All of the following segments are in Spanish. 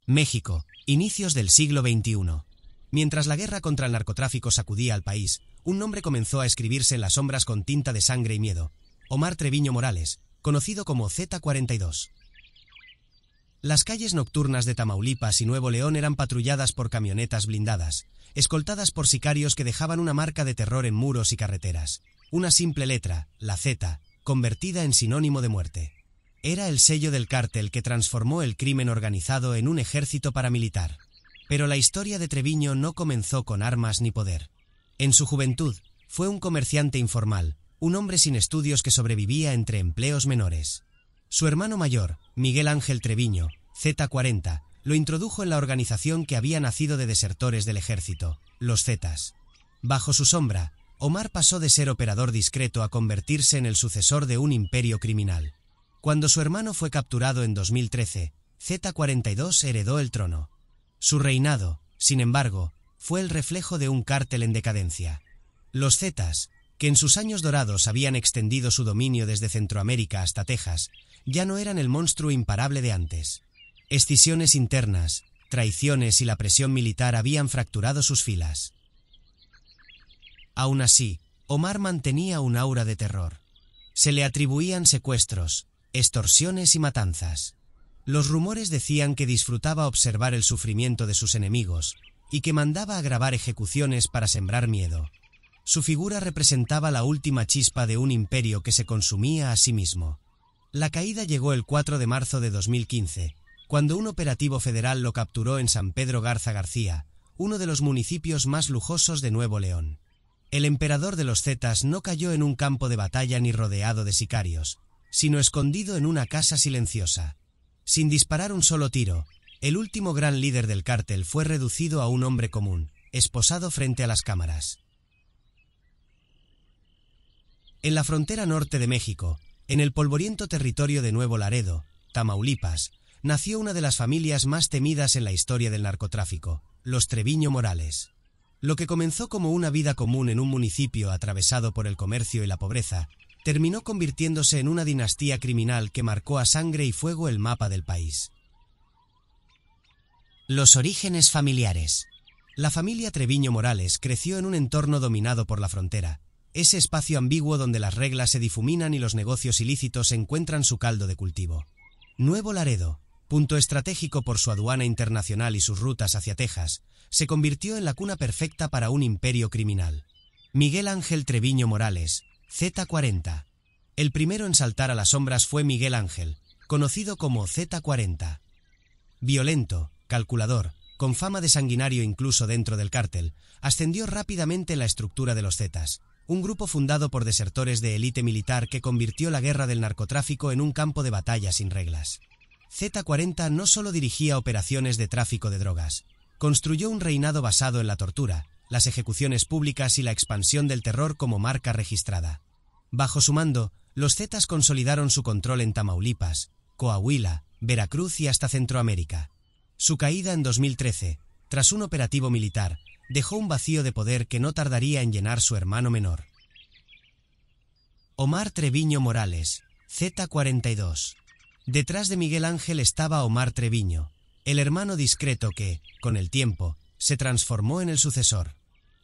México, inicios del siglo XXI. Mientras la guerra contra el narcotráfico sacudía al país, un nombre comenzó a escribirse en las sombras con tinta de sangre y miedo: Omar Treviño Morales, conocido como Z42. Las calles nocturnas de Tamaulipas y Nuevo León eran patrulladas por camionetas blindadas, escoltadas por sicarios que dejaban una marca de terror en muros y carreteras. Una simple letra, la Z, convertida en sinónimo de muerte. Era el sello del cártel que transformó el crimen organizado en un ejército paramilitar. Pero la historia de Treviño no comenzó con armas ni poder. En su juventud, fue un comerciante informal, un hombre sin estudios que sobrevivía entre empleos menores. Su hermano mayor, Miguel Ángel Treviño, Z40, lo introdujo en la organización que había nacido de desertores del ejército, los Zetas. Bajo su sombra, Omar pasó de ser operador discreto a convertirse en el sucesor de un imperio criminal. Cuando su hermano fue capturado en 2013, Z42 heredó el trono. Su reinado, sin embargo, fue el reflejo de un cártel en decadencia. Los Zetas, que en sus años dorados habían extendido su dominio desde Centroamérica hasta Texas, ya no eran el monstruo imparable de antes. Escisiones internas, traiciones y la presión militar habían fracturado sus filas. Aún así, Omar mantenía un aura de terror. Se le atribuían secuestros, extorsiones y matanzas. Los rumores decían que disfrutaba observar el sufrimiento de sus enemigos y que mandaba a grabar ejecuciones para sembrar miedo. Su figura representaba la última chispa de un imperio que se consumía a sí mismo. La caída llegó el 4 de marzo de 2015, cuando un operativo federal lo capturó en San Pedro Garza García, uno de los municipios más lujosos de Nuevo León. El emperador de los Zetas no cayó en un campo de batalla ni rodeado de sicarios, sino escondido en una casa silenciosa. Sin disparar un solo tiro, el último gran líder del cártel fue reducido a un hombre común, esposado frente a las cámaras. En la frontera norte de México, en el polvoriento territorio de Nuevo Laredo, Tamaulipas, nació una de las familias más temidas en la historia del narcotráfico, los Treviño Morales. Lo que comenzó como una vida común en un municipio atravesado por el comercio y la pobreza, terminó convirtiéndose en una dinastía criminal que marcó a sangre y fuego el mapa del país. Los orígenes familiares. La familia Treviño Morales creció en un entorno dominado por la frontera, ese espacio ambiguo donde las reglas se difuminan y los negocios ilícitos encuentran su caldo de cultivo. Nuevo Laredo, punto estratégico por su aduana internacional y sus rutas hacia Texas, se convirtió en la cuna perfecta para un imperio criminal. Miguel Ángel Treviño Morales, Z40. El primero en saltar a las sombras fue Miguel Ángel, conocido como Z40. Violento, calculador, con fama de sanguinario incluso dentro del cártel, ascendió rápidamente en la estructura de los Zetas, un grupo fundado por desertores de élite militar que convirtió la guerra del narcotráfico en un campo de batalla sin reglas. Z40 no solo dirigía operaciones de tráfico de drogas, construyó un reinado basado en la tortura, las ejecuciones públicas y la expansión del terror como marca registrada. Bajo su mando, los Zetas consolidaron su control en Tamaulipas, Coahuila, Veracruz y hasta Centroamérica. Su caída en 2013, tras un operativo militar, dejó un vacío de poder que no tardaría en llenar su hermano menor. Omar Treviño Morales, Z42. Detrás de Miguel Ángel estaba Omar Treviño, el hermano discreto que, con el tiempo, se transformó en el sucesor.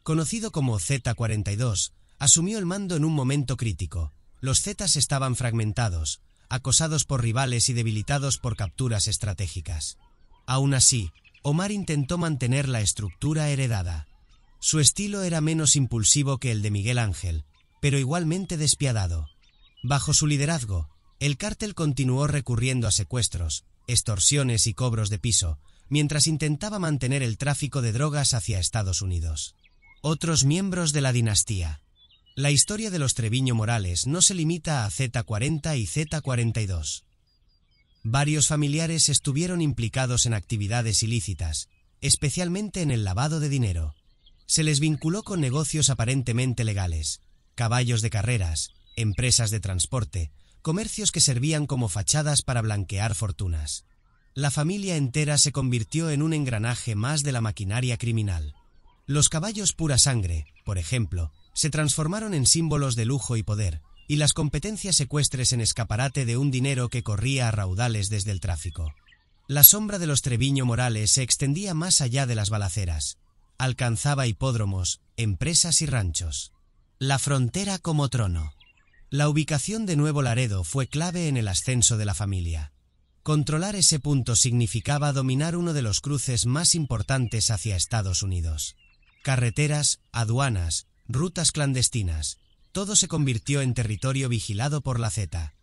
Conocido como Z42, asumió el mando en un momento crítico. Los Zetas estaban fragmentados, acosados por rivales y debilitados por capturas estratégicas. Aún así, Omar intentó mantener la estructura heredada. Su estilo era menos impulsivo que el de Miguel Ángel, pero igualmente despiadado. Bajo su liderazgo, el cártel continuó recurriendo a secuestros, extorsiones y cobros de piso, mientras intentaba mantener el tráfico de drogas hacia Estados Unidos. Otros miembros de la dinastía. La historia de los Treviño Morales no se limita a Z40 y Z42. Varios familiares estuvieron implicados en actividades ilícitas, especialmente en el lavado de dinero. Se les vinculó con negocios aparentemente legales, caballos de carreras, empresas de transporte, comercios que servían como fachadas para blanquear fortunas. La familia entera se convirtió en un engranaje más de la maquinaria criminal. Los caballos pura sangre, por ejemplo, se transformaron en símbolos de lujo y poder, y las competencias ecuestres en escaparate de un dinero que corría a raudales desde el tráfico. La sombra de los Treviño Morales se extendía más allá de las balaceras. Alcanzaba hipódromos, empresas y ranchos. La frontera como trono. La ubicación de Nuevo Laredo fue clave en el ascenso de la familia. Controlar ese punto significaba dominar uno de los cruces más importantes hacia Estados Unidos. Carreteras, aduanas, rutas clandestinas, todo se convirtió en territorio vigilado por la Z.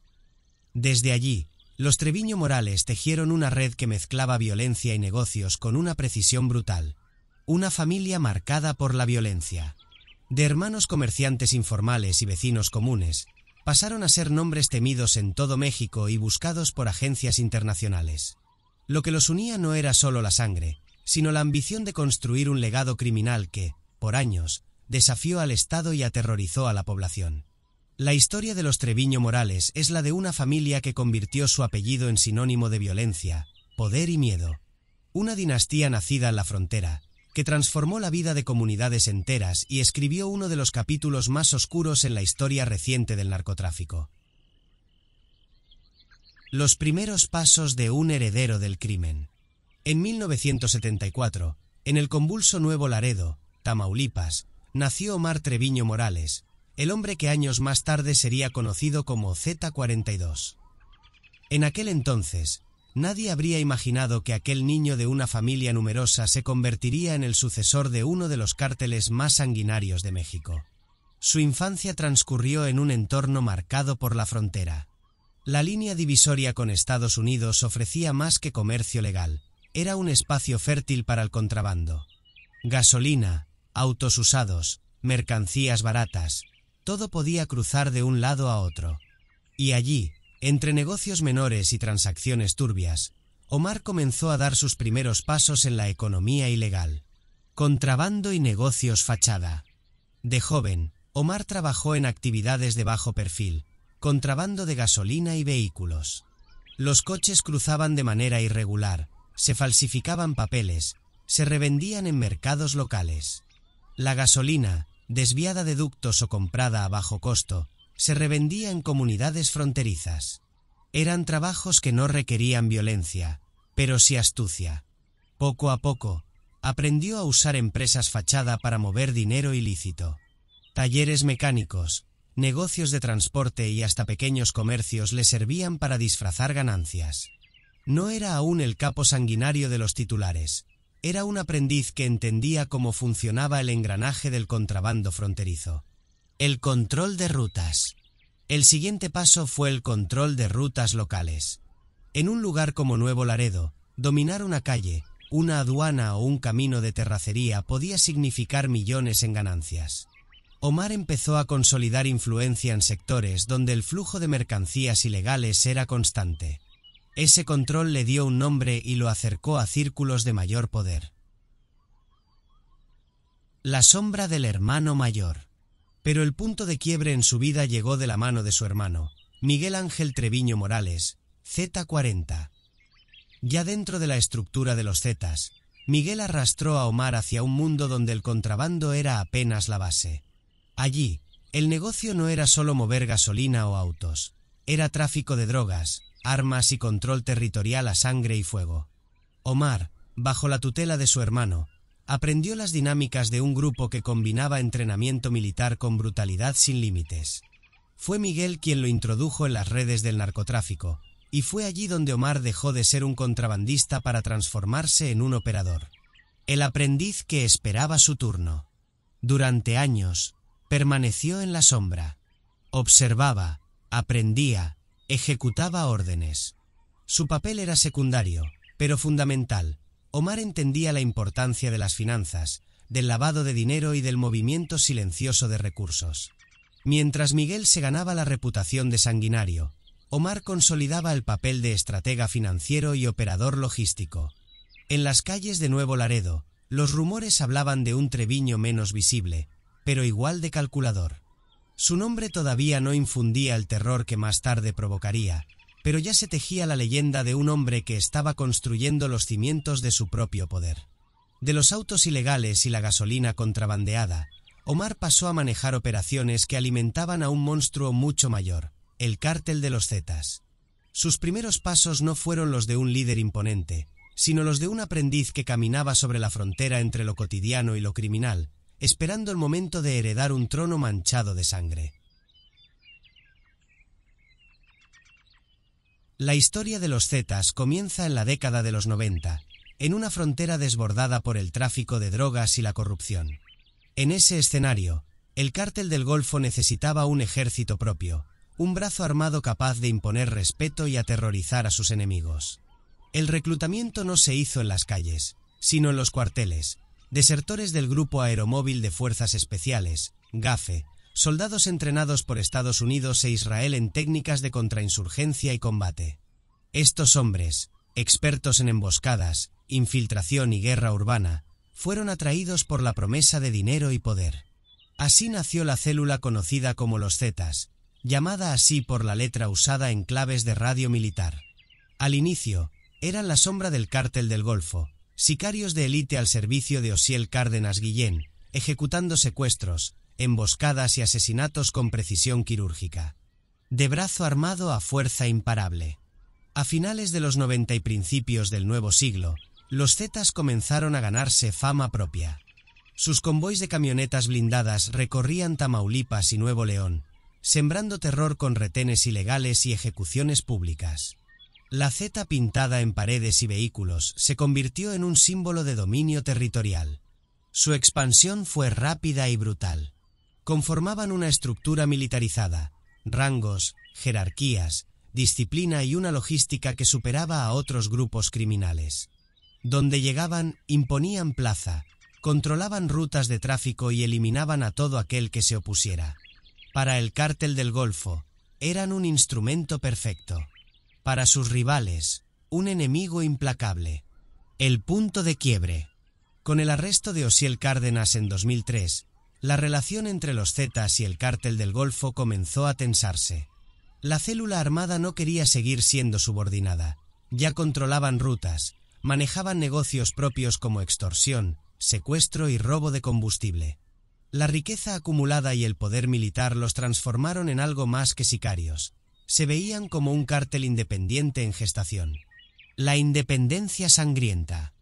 Desde allí, los Treviño Morales tejieron una red que mezclaba violencia y negocios con una precisión brutal. Una familia marcada por la violencia. De hermanos comerciantes informales y vecinos comunes, pasaron a ser nombres temidos en todo México y buscados por agencias internacionales. Lo que los unía no era solo la sangre, sino la ambición de construir un legado criminal que, por años, desafió al Estado y aterrorizó a la población. La historia de los Treviño Morales es la de una familia que convirtió su apellido en sinónimo de violencia, poder y miedo. Una dinastía nacida en la frontera, que transformó la vida de comunidades enteras y escribió uno de los capítulos más oscuros en la historia reciente del narcotráfico. Los primeros pasos de un heredero del crimen. En 1974, en el convulso Nuevo Laredo, Tamaulipas, nació Omar Treviño Morales, el hombre que años más tarde sería conocido como Z42. En aquel entonces, nadie habría imaginado que aquel niño de una familia numerosa se convertiría en el sucesor de uno de los cárteles más sanguinarios de México. Su infancia transcurrió en un entorno marcado por la frontera. La línea divisoria con Estados Unidos ofrecía más que comercio legal, era un espacio fértil para el contrabando. Gasolina, autos usados, mercancías baratas, todo podía cruzar de un lado a otro. Y allí, entre negocios menores y transacciones turbias, Omar comenzó a dar sus primeros pasos en la economía ilegal. Contrabando y negocios fachada. De joven, Omar trabajó en actividades de bajo perfil, contrabando de gasolina y vehículos. Los coches cruzaban de manera irregular, se falsificaban papeles, se revendían en mercados locales. La gasolina, desviada de ductos o comprada a bajo costo, se revendía en comunidades fronterizas. Eran trabajos que no requerían violencia, pero sí astucia. Poco a poco, aprendió a usar empresas fachada para mover dinero ilícito. Talleres mecánicos, negocios de transporte y hasta pequeños comercios le servían para disfrazar ganancias. No era aún el capo sanguinario de los titulares, era un aprendiz que entendía cómo funcionaba el engranaje del contrabando fronterizo. El control de rutas. El siguiente paso fue el control de rutas locales. En un lugar como Nuevo Laredo, dominar una calle, una aduana o un camino de terracería podía significar millones en ganancias. Omar empezó a consolidar influencia en sectores donde el flujo de mercancías ilegales era constante. Ese control le dio un nombre y lo acercó a círculos de mayor poder. La sombra del hermano mayor. Pero el punto de quiebre en su vida llegó de la mano de su hermano, Miguel Ángel Treviño Morales, Z40. Ya dentro de la estructura de los Zetas, Miguel arrastró a Omar hacia un mundo donde el contrabando era apenas la base. Allí, el negocio no era solo mover gasolina o autos, era tráfico de drogas, armas y control territorial a sangre y fuego. Omar, bajo la tutela de su hermano, aprendió las dinámicas de un grupo que combinaba entrenamiento militar con brutalidad sin límites. Fue Miguel quien lo introdujo en las redes del narcotráfico, y fue allí donde Omar dejó de ser un contrabandista para transformarse en un operador. El aprendiz que esperaba su turno. Durante años, permaneció en la sombra. Observaba, aprendía, ejecutaba órdenes. Su papel era secundario, pero fundamental. Omar entendía la importancia de las finanzas, del lavado de dinero y del movimiento silencioso de recursos. Mientras Miguel se ganaba la reputación de sanguinario, Omar consolidaba el papel de estratega financiero y operador logístico. En las calles de Nuevo Laredo, los rumores hablaban de un Treviño menos visible, pero igual de calculador. Su nombre todavía no infundía el terror que más tarde provocaría, pero ya se tejía la leyenda de un hombre que estaba construyendo los cimientos de su propio poder. De los autos ilegales y la gasolina contrabandeada, Omar pasó a manejar operaciones que alimentaban a un monstruo mucho mayor, el cártel de los Zetas. Sus primeros pasos no fueron los de un líder imponente, sino los de un aprendiz que caminaba sobre la frontera entre lo cotidiano y lo criminal, esperando el momento de heredar un trono manchado de sangre. La historia de los Zetas comienza en la década de los 90, en una frontera desbordada por el tráfico de drogas y la corrupción. En ese escenario, el Cártel del Golfo necesitaba un ejército propio, un brazo armado capaz de imponer respeto y aterrorizar a sus enemigos. El reclutamiento no se hizo en las calles, sino en los cuarteles. Desertores del Grupo Aeromóvil de Fuerzas Especiales, GAFE, soldados entrenados por Estados Unidos e Israel en técnicas de contrainsurgencia y combate. Estos hombres, expertos en emboscadas, infiltración y guerra urbana, fueron atraídos por la promesa de dinero y poder. Así nació la célula conocida como los Zetas, llamada así por la letra usada en claves de radio militar. Al inicio, eran la sombra del Cártel del Golfo, sicarios de élite al servicio de Osiel Cárdenas Guillén, ejecutando secuestros, emboscadas y asesinatos con precisión quirúrgica. De brazo armado a fuerza imparable. A finales de los 90 y principios del nuevo siglo, los Zetas comenzaron a ganarse fama propia. Sus convoys de camionetas blindadas recorrían Tamaulipas y Nuevo León, sembrando terror con retenes ilegales y ejecuciones públicas. La Zeta pintada en paredes y vehículos se convirtió en un símbolo de dominio territorial. Su expansión fue rápida y brutal. Conformaban una estructura militarizada, rangos, jerarquías, disciplina y una logística que superaba a otros grupos criminales. Donde llegaban, imponían plaza, controlaban rutas de tráfico y eliminaban a todo aquel que se opusiera. Para el Cártel del Golfo, eran un instrumento perfecto. Para sus rivales, un enemigo implacable. El punto de quiebre. Con el arresto de Osiel Cárdenas en 2003, la relación entre los Zetas y el Cártel del Golfo comenzó a tensarse. La célula armada no quería seguir siendo subordinada. Ya controlaban rutas, manejaban negocios propios como extorsión, secuestro y robo de combustible. La riqueza acumulada y el poder militar los transformaron en algo más que sicarios. Se veían como un cártel independiente en gestación. La independencia sangrienta.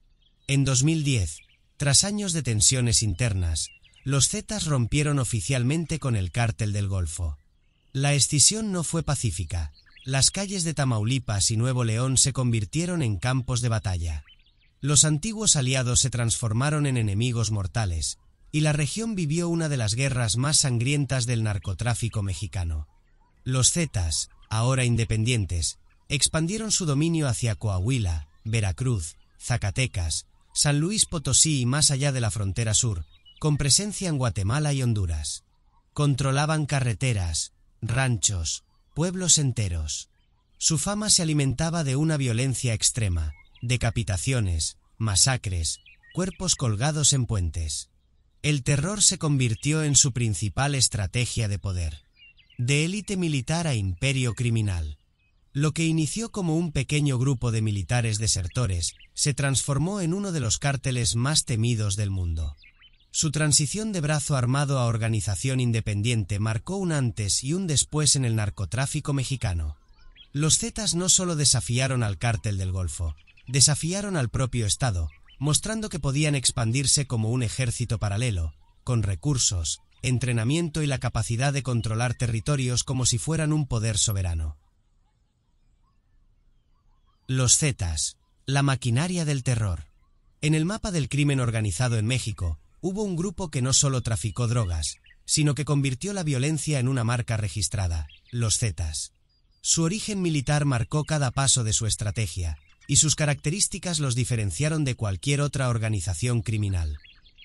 En 2010, tras años de tensiones internas, los Zetas rompieron oficialmente con el Cártel del Golfo. La escisión no fue pacífica. Las calles de Tamaulipas y Nuevo León se convirtieron en campos de batalla. Los antiguos aliados se transformaron en enemigos mortales, y la región vivió una de las guerras más sangrientas del narcotráfico mexicano. Los Zetas, ahora independientes, expandieron su dominio hacia Coahuila, Veracruz, Zacatecas, San Luis Potosí y más allá de la frontera sur, con presencia en Guatemala y Honduras. Controlaban carreteras, ranchos, pueblos enteros. Su fama se alimentaba de una violencia extrema, decapitaciones, masacres, cuerpos colgados en puentes. El terror se convirtió en su principal estrategia de poder. De élite militar a imperio criminal. Lo que inició como un pequeño grupo de militares desertores se transformó en uno de los cárteles más temidos del mundo. Su transición de brazo armado a organización independiente marcó un antes y un después en el narcotráfico mexicano. Los Zetas no solo desafiaron al Cártel del Golfo, desafiaron al propio Estado, mostrando que podían expandirse como un ejército paralelo, con recursos, entrenamiento y la capacidad de controlar territorios como si fueran un poder soberano. Los Zetas, la maquinaria del terror. En el mapa del crimen organizado en México, hubo un grupo que no solo traficó drogas, sino que convirtió la violencia en una marca registrada, los Zetas. Su origen militar marcó cada paso de su estrategia, y sus características los diferenciaron de cualquier otra organización criminal.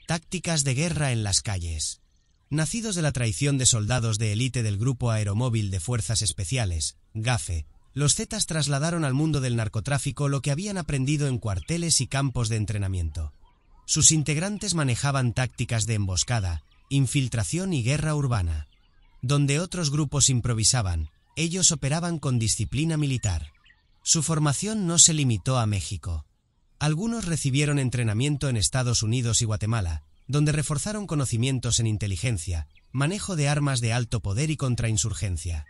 Tácticas de guerra en las calles. Nacidos de la traición de soldados de élite del Grupo Aeromóvil de Fuerzas Especiales, GAFE, los Zetas trasladaron al mundo del narcotráfico lo que habían aprendido en cuarteles y campos de entrenamiento. Sus integrantes manejaban tácticas de emboscada, infiltración y guerra urbana. Donde otros grupos improvisaban, ellos operaban con disciplina militar. Su formación no se limitó a México. Algunos recibieron entrenamiento en Estados Unidos y Guatemala, donde reforzaron conocimientos en inteligencia, manejo de armas de alto poder y contrainsurgencia.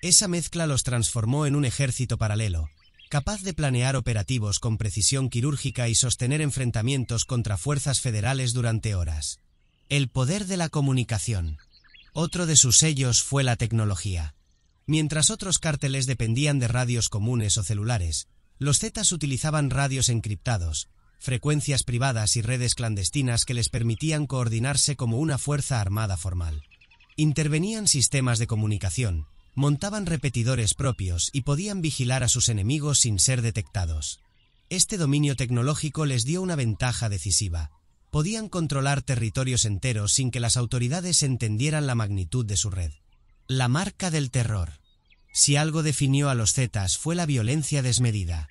Esa mezcla los transformó en un ejército paralelo, capaz de planear operativos con precisión quirúrgica y sostener enfrentamientos contra fuerzas federales durante horas. El poder de la comunicación. Otro de sus sellos fue la tecnología. Mientras otros cárteles dependían de radios comunes o celulares, los Zetas utilizaban radios encriptados, frecuencias privadas y redes clandestinas que les permitían coordinarse como una fuerza armada formal. Intervenían sistemas de comunicación, montaban repetidores propios y podían vigilar a sus enemigos sin ser detectados. Este dominio tecnológico les dio una ventaja decisiva. Podían controlar territorios enteros sin que las autoridades entendieran la magnitud de su red. La marca del terror. Si algo definió a los Zetas fue la violencia desmedida.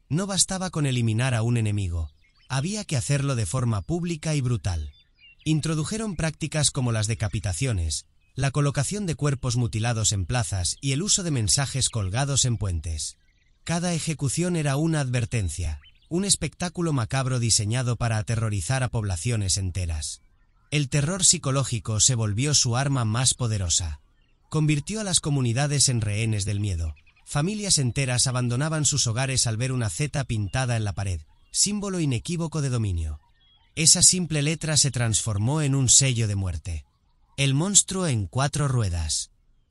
No bastaba con eliminar a un enemigo, había que hacerlo de forma pública y brutal. Introdujeron prácticas como las decapitaciones, la colocación de cuerpos mutilados en plazas y el uso de mensajes colgados en puentes. Cada ejecución era una advertencia, un espectáculo macabro diseñado para aterrorizar a poblaciones enteras. El terror psicológico se volvió su arma más poderosa. Convirtió a las comunidades en rehenes del miedo. Familias enteras abandonaban sus hogares al ver una Z pintada en la pared, símbolo inequívoco de dominio. Esa simple letra se transformó en un sello de muerte. El monstruo en 4 ruedas.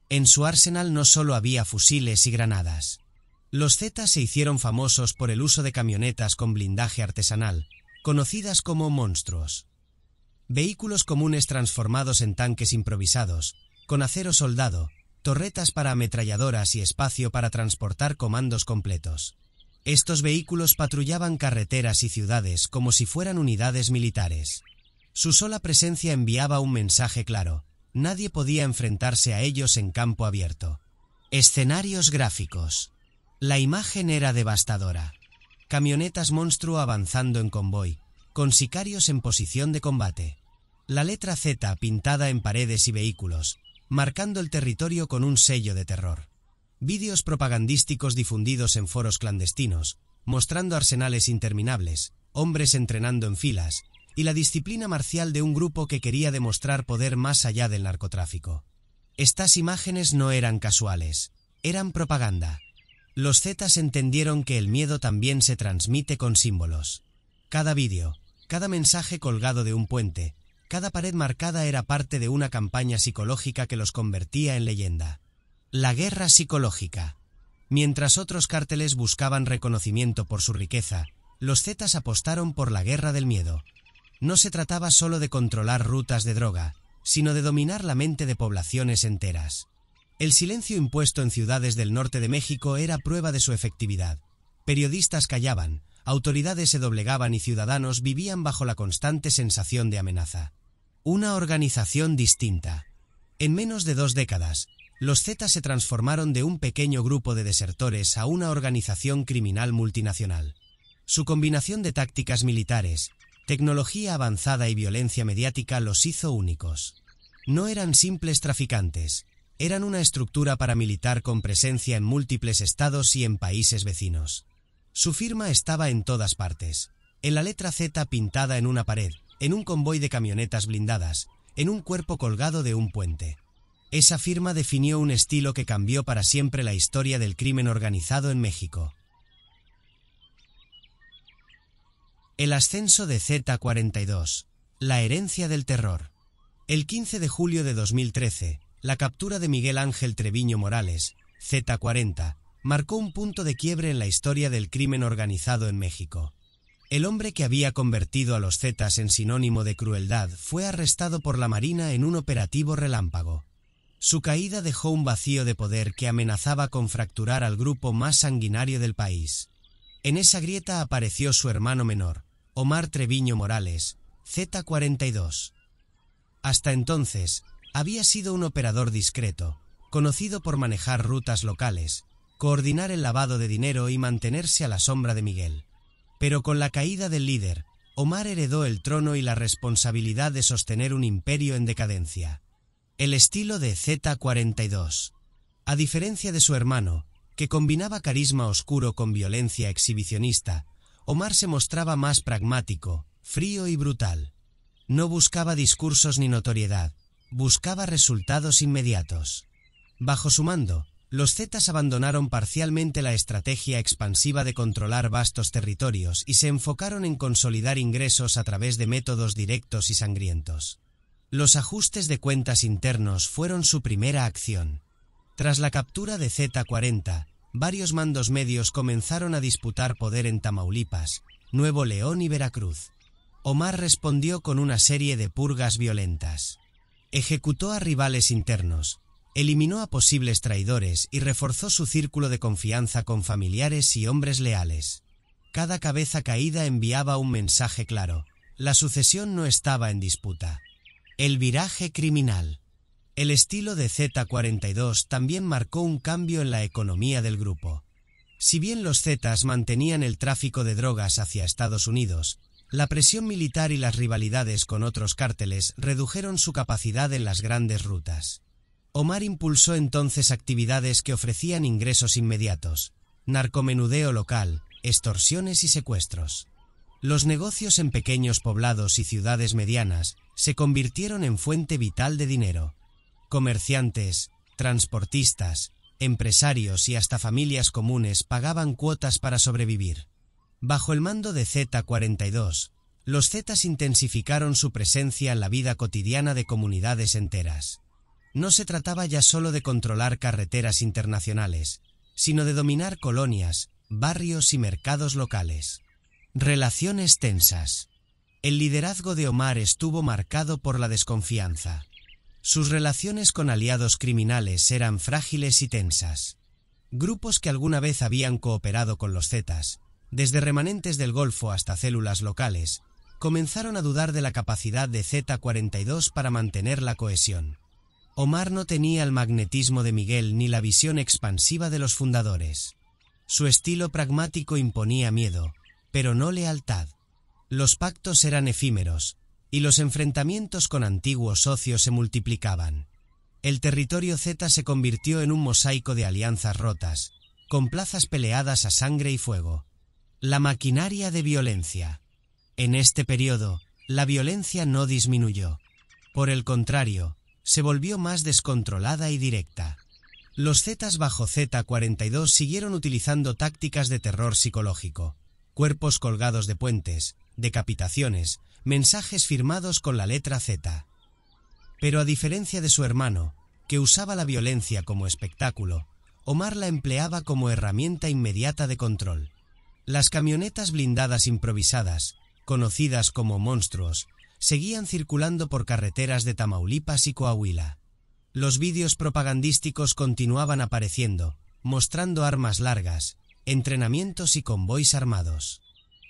En su arsenal no solo había fusiles y granadas. Los Zetas se hicieron famosos por el uso de camionetas con blindaje artesanal, conocidas como monstruos. Vehículos comunes transformados en tanques improvisados, con acero soldado, torretas para ametralladoras y espacio para transportar comandos completos. Estos vehículos patrullaban carreteras y ciudades como si fueran unidades militares. Su sola presencia enviaba un mensaje claro: nadie podía enfrentarse a ellos en campo abierto. Escenarios gráficos. La imagen era devastadora. Camionetas monstruo avanzando en convoy, con sicarios en posición de combate. La letra Z pintada en paredes y vehículos, marcando el territorio con un sello de terror. Vídeos propagandísticos difundidos en foros clandestinos, mostrando arsenales interminables, hombres entrenando en filas, y la disciplina marcial de un grupo que quería demostrar poder más allá del narcotráfico. Estas imágenes no eran casuales, eran propaganda. Los Zetas entendieron que el miedo también se transmite con símbolos. Cada vídeo, cada mensaje colgado de un puente, cada pared marcada era parte de una campaña psicológica que los convertía en leyenda. La guerra psicológica. Mientras otros cárteles buscaban reconocimiento por su riqueza, los Zetas apostaron por la guerra del miedo. No se trataba solo de controlar rutas de droga, sino de dominar la mente de poblaciones enteras. El silencio impuesto en ciudades del norte de México era prueba de su efectividad. Periodistas callaban, autoridades se doblegaban y ciudadanos vivían bajo la constante sensación de amenaza. Una organización distinta. En menos de 2 décadas, los Zetas se transformaron de un pequeño grupo de desertores a una organización criminal multinacional. Su combinación de tácticas militares, tecnología avanzada y violencia mediática los hizo únicos. No eran simples traficantes, eran una estructura paramilitar con presencia en múltiples estados y en países vecinos. Su firma estaba en todas partes, en la letra Z pintada en una pared, en un convoy de camionetas blindadas, en un cuerpo colgado de un puente. Esa firma definió un estilo que cambió para siempre la historia del crimen organizado en México. El ascenso de Z-42, la herencia del terror. El 15 de julio de 2013, la captura de Miguel Ángel Treviño Morales, Z-40, marcó un punto de quiebre en la historia del crimen organizado en México. El hombre que había convertido a los Zetas en sinónimo de crueldad fue arrestado por la Marina en un operativo relámpago. Su caída dejó un vacío de poder que amenazaba con fracturar al grupo más sanguinario del país. En esa grieta apareció su hermano menor, Omar Treviño Morales, Z-42. Hasta entonces, había sido un operador discreto, conocido por manejar rutas locales, coordinar el lavado de dinero y mantenerse a la sombra de Miguel. Pero con la caída del líder, Omar heredó el trono y la responsabilidad de sostener un imperio en decadencia. El estilo de Z-42. A diferencia de su hermano, que combinaba carisma oscuro con violencia exhibicionista, Omar se mostraba más pragmático, frío y brutal. No buscaba discursos ni notoriedad, buscaba resultados inmediatos. Bajo su mando, Los Zetas abandonaron parcialmente la estrategia expansiva de controlar vastos territorios y se enfocaron en consolidar ingresos a través de métodos directos y sangrientos. Los ajustes de cuentas internos fueron su primera acción. Tras la captura de Z-40, varios mandos medios comenzaron a disputar poder en Tamaulipas, Nuevo León y Veracruz. Omar respondió con una serie de purgas violentas. Ejecutó a rivales internos, eliminó a posibles traidores y reforzó su círculo de confianza con familiares y hombres leales. Cada cabeza caída enviaba un mensaje claro: la sucesión no estaba en disputa. El viraje criminal. El estilo de Z-42 también marcó un cambio en la economía del grupo. Si bien los Zetas mantenían el tráfico de drogas hacia Estados Unidos, la presión militar y las rivalidades con otros cárteles redujeron su capacidad en las grandes rutas. Omar impulsó entonces actividades que ofrecían ingresos inmediatos: narcomenudeo local, extorsiones y secuestros. Los negocios en pequeños poblados y ciudades medianas se convirtieron en fuente vital de dinero. Comerciantes, transportistas, empresarios y hasta familias comunes pagaban cuotas para sobrevivir. Bajo el mando de Z-42, los Zetas intensificaron su presencia en la vida cotidiana de comunidades enteras. No se trataba ya solo de controlar carreteras internacionales, sino de dominar colonias, barrios y mercados locales. Relaciones tensas. El liderazgo de Omar estuvo marcado por la desconfianza. Sus relaciones con aliados criminales eran frágiles y tensas. Grupos que alguna vez habían cooperado con los Zetas, desde remanentes del Golfo hasta células locales, comenzaron a dudar de la capacidad de Z-42 para mantener la cohesión. Omar no tenía el magnetismo de Miguel ni la visión expansiva de los fundadores. Su estilo pragmático imponía miedo, pero no lealtad. Los pactos eran efímeros, y los enfrentamientos con antiguos socios se multiplicaban. El territorio Z se convirtió en un mosaico de alianzas rotas, con plazas peleadas a sangre y fuego. La maquinaria de violencia. En este periodo, la violencia no disminuyó. Por el contrario, se volvió más descontrolada y directa. Los Zetas bajo Z-42 siguieron utilizando tácticas de terror psicológico: cuerpos colgados de puentes, decapitaciones, mensajes firmados con la letra Z. Pero a diferencia de su hermano, que usaba la violencia como espectáculo, Omar la empleaba como herramienta inmediata de control. Las camionetas blindadas improvisadas, conocidas como monstruos, seguían circulando por carreteras de Tamaulipas y Coahuila. Los vídeos propagandísticos continuaban apareciendo, mostrando armas largas, entrenamientos y convoys armados.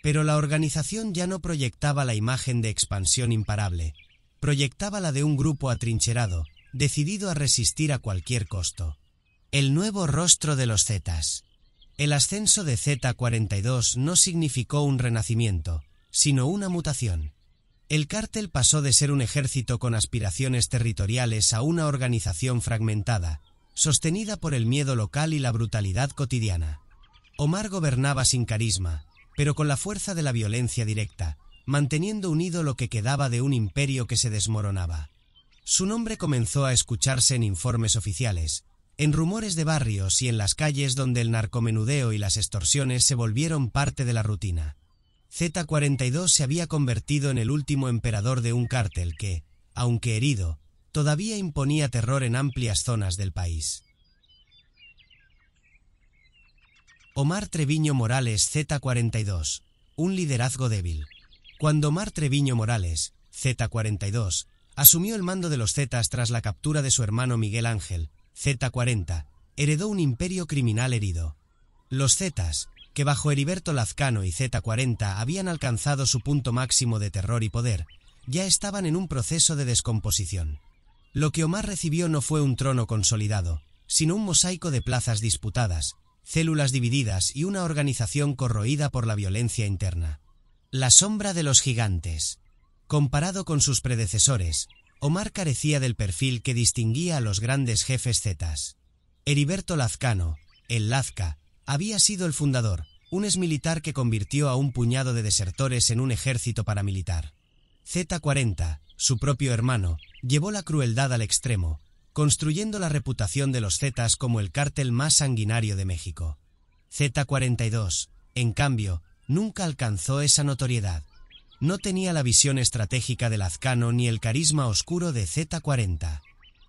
Pero la organización ya no proyectaba la imagen de expansión imparable, proyectaba la de un grupo atrincherado, decidido a resistir a cualquier costo. El nuevo rostro de los Zetas. El ascenso de Z-42 no significó un renacimiento, sino una mutación. El cártel pasó de ser un ejército con aspiraciones territoriales a una organización fragmentada, sostenida por el miedo local y la brutalidad cotidiana. Omar gobernaba sin carisma, pero con la fuerza de la violencia directa, manteniendo unido lo que quedaba de un imperio que se desmoronaba. Su nombre comenzó a escucharse en informes oficiales, en rumores de barrios y en las calles donde el narcomenudeo y las extorsiones se volvieron parte de la rutina. Z-42 se había convertido en el último emperador de un cártel que, aunque herido, todavía imponía terror en amplias zonas del país. Omar Treviño Morales, Z-42, un liderazgo débil. Cuando Omar Treviño Morales, Z-42, asumió el mando de los Zetas tras la captura de su hermano Miguel Ángel, Z-40, heredó un imperio criminal herido. Los Zetas, que bajo Heriberto Lazcano y Z-40 habían alcanzado su punto máximo de terror y poder, ya estaban en un proceso de descomposición. Lo que Omar recibió no fue un trono consolidado, sino un mosaico de plazas disputadas, células divididas y una organización corroída por la violencia interna. La sombra de los gigantes. Comparado con sus predecesores, Omar carecía del perfil que distinguía a los grandes jefes Zetas. Heriberto Lazcano, el Lazca, había sido el fundador, un exmilitar que convirtió a un puñado de desertores en un ejército paramilitar. Z-40, su propio hermano, llevó la crueldad al extremo, construyendo la reputación de los Zetas como el cártel más sanguinario de México. Z-42, en cambio, nunca alcanzó esa notoriedad. No tenía la visión estratégica de Lazcano ni el carisma oscuro de Z-40.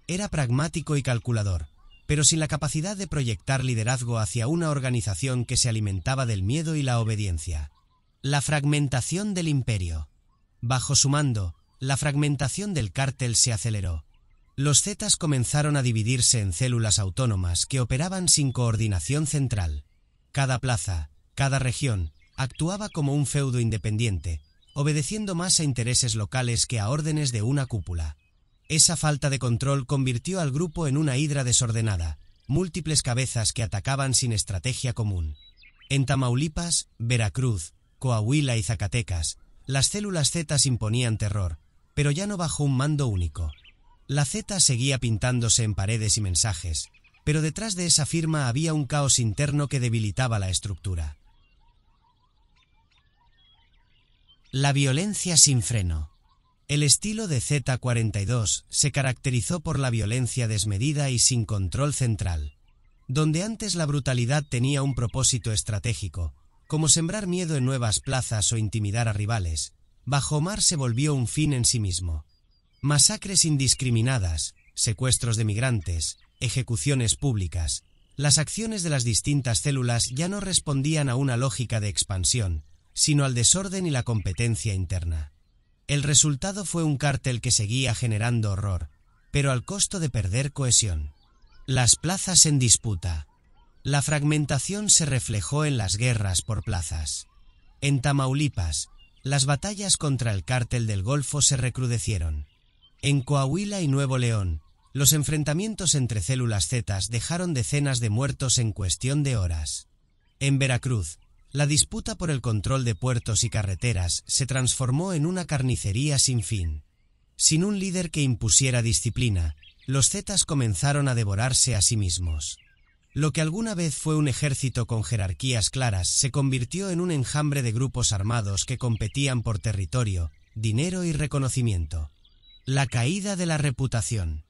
Era pragmático y calculador, pero sin la capacidad de proyectar liderazgo hacia una organización que se alimentaba del miedo y la obediencia. La fragmentación del imperio. Bajo su mando, la fragmentación del cártel se aceleró. Los Zetas comenzaron a dividirse en células autónomas que operaban sin coordinación central. Cada plaza, cada región, actuaba como un feudo independiente, obedeciendo más a intereses locales que a órdenes de una cúpula. Esa falta de control convirtió al grupo en una hidra desordenada, múltiples cabezas que atacaban sin estrategia común. En Tamaulipas, Veracruz, Coahuila y Zacatecas, las células Zetas imponían terror, pero ya no bajo un mando único. La Z seguía pintándose en paredes y mensajes, pero detrás de esa firma había un caos interno que debilitaba la estructura. La violencia sin freno. El estilo de Z-42 se caracterizó por la violencia desmedida y sin control central. Donde antes la brutalidad tenía un propósito estratégico, como sembrar miedo en nuevas plazas o intimidar a rivales, bajo Omar se volvió un fin en sí mismo. Masacres indiscriminadas, secuestros de migrantes, ejecuciones públicas. Las acciones de las distintas células ya no respondían a una lógica de expansión, sino al desorden y la competencia interna. El resultado fue un cártel que seguía generando horror, pero al costo de perder cohesión. Las plazas en disputa. La fragmentación se reflejó en las guerras por plazas. En Tamaulipas, las batallas contra el cártel del Golfo se recrudecieron. En Coahuila y Nuevo León, los enfrentamientos entre células Zetas dejaron decenas de muertos en cuestión de horas. En Veracruz, la disputa por el control de puertos y carreteras se transformó en una carnicería sin fin. Sin un líder que impusiera disciplina, los Zetas comenzaron a devorarse a sí mismos. Lo que alguna vez fue un ejército con jerarquías claras se convirtió en un enjambre de grupos armados que competían por territorio, dinero y reconocimiento. La caída de la reputación.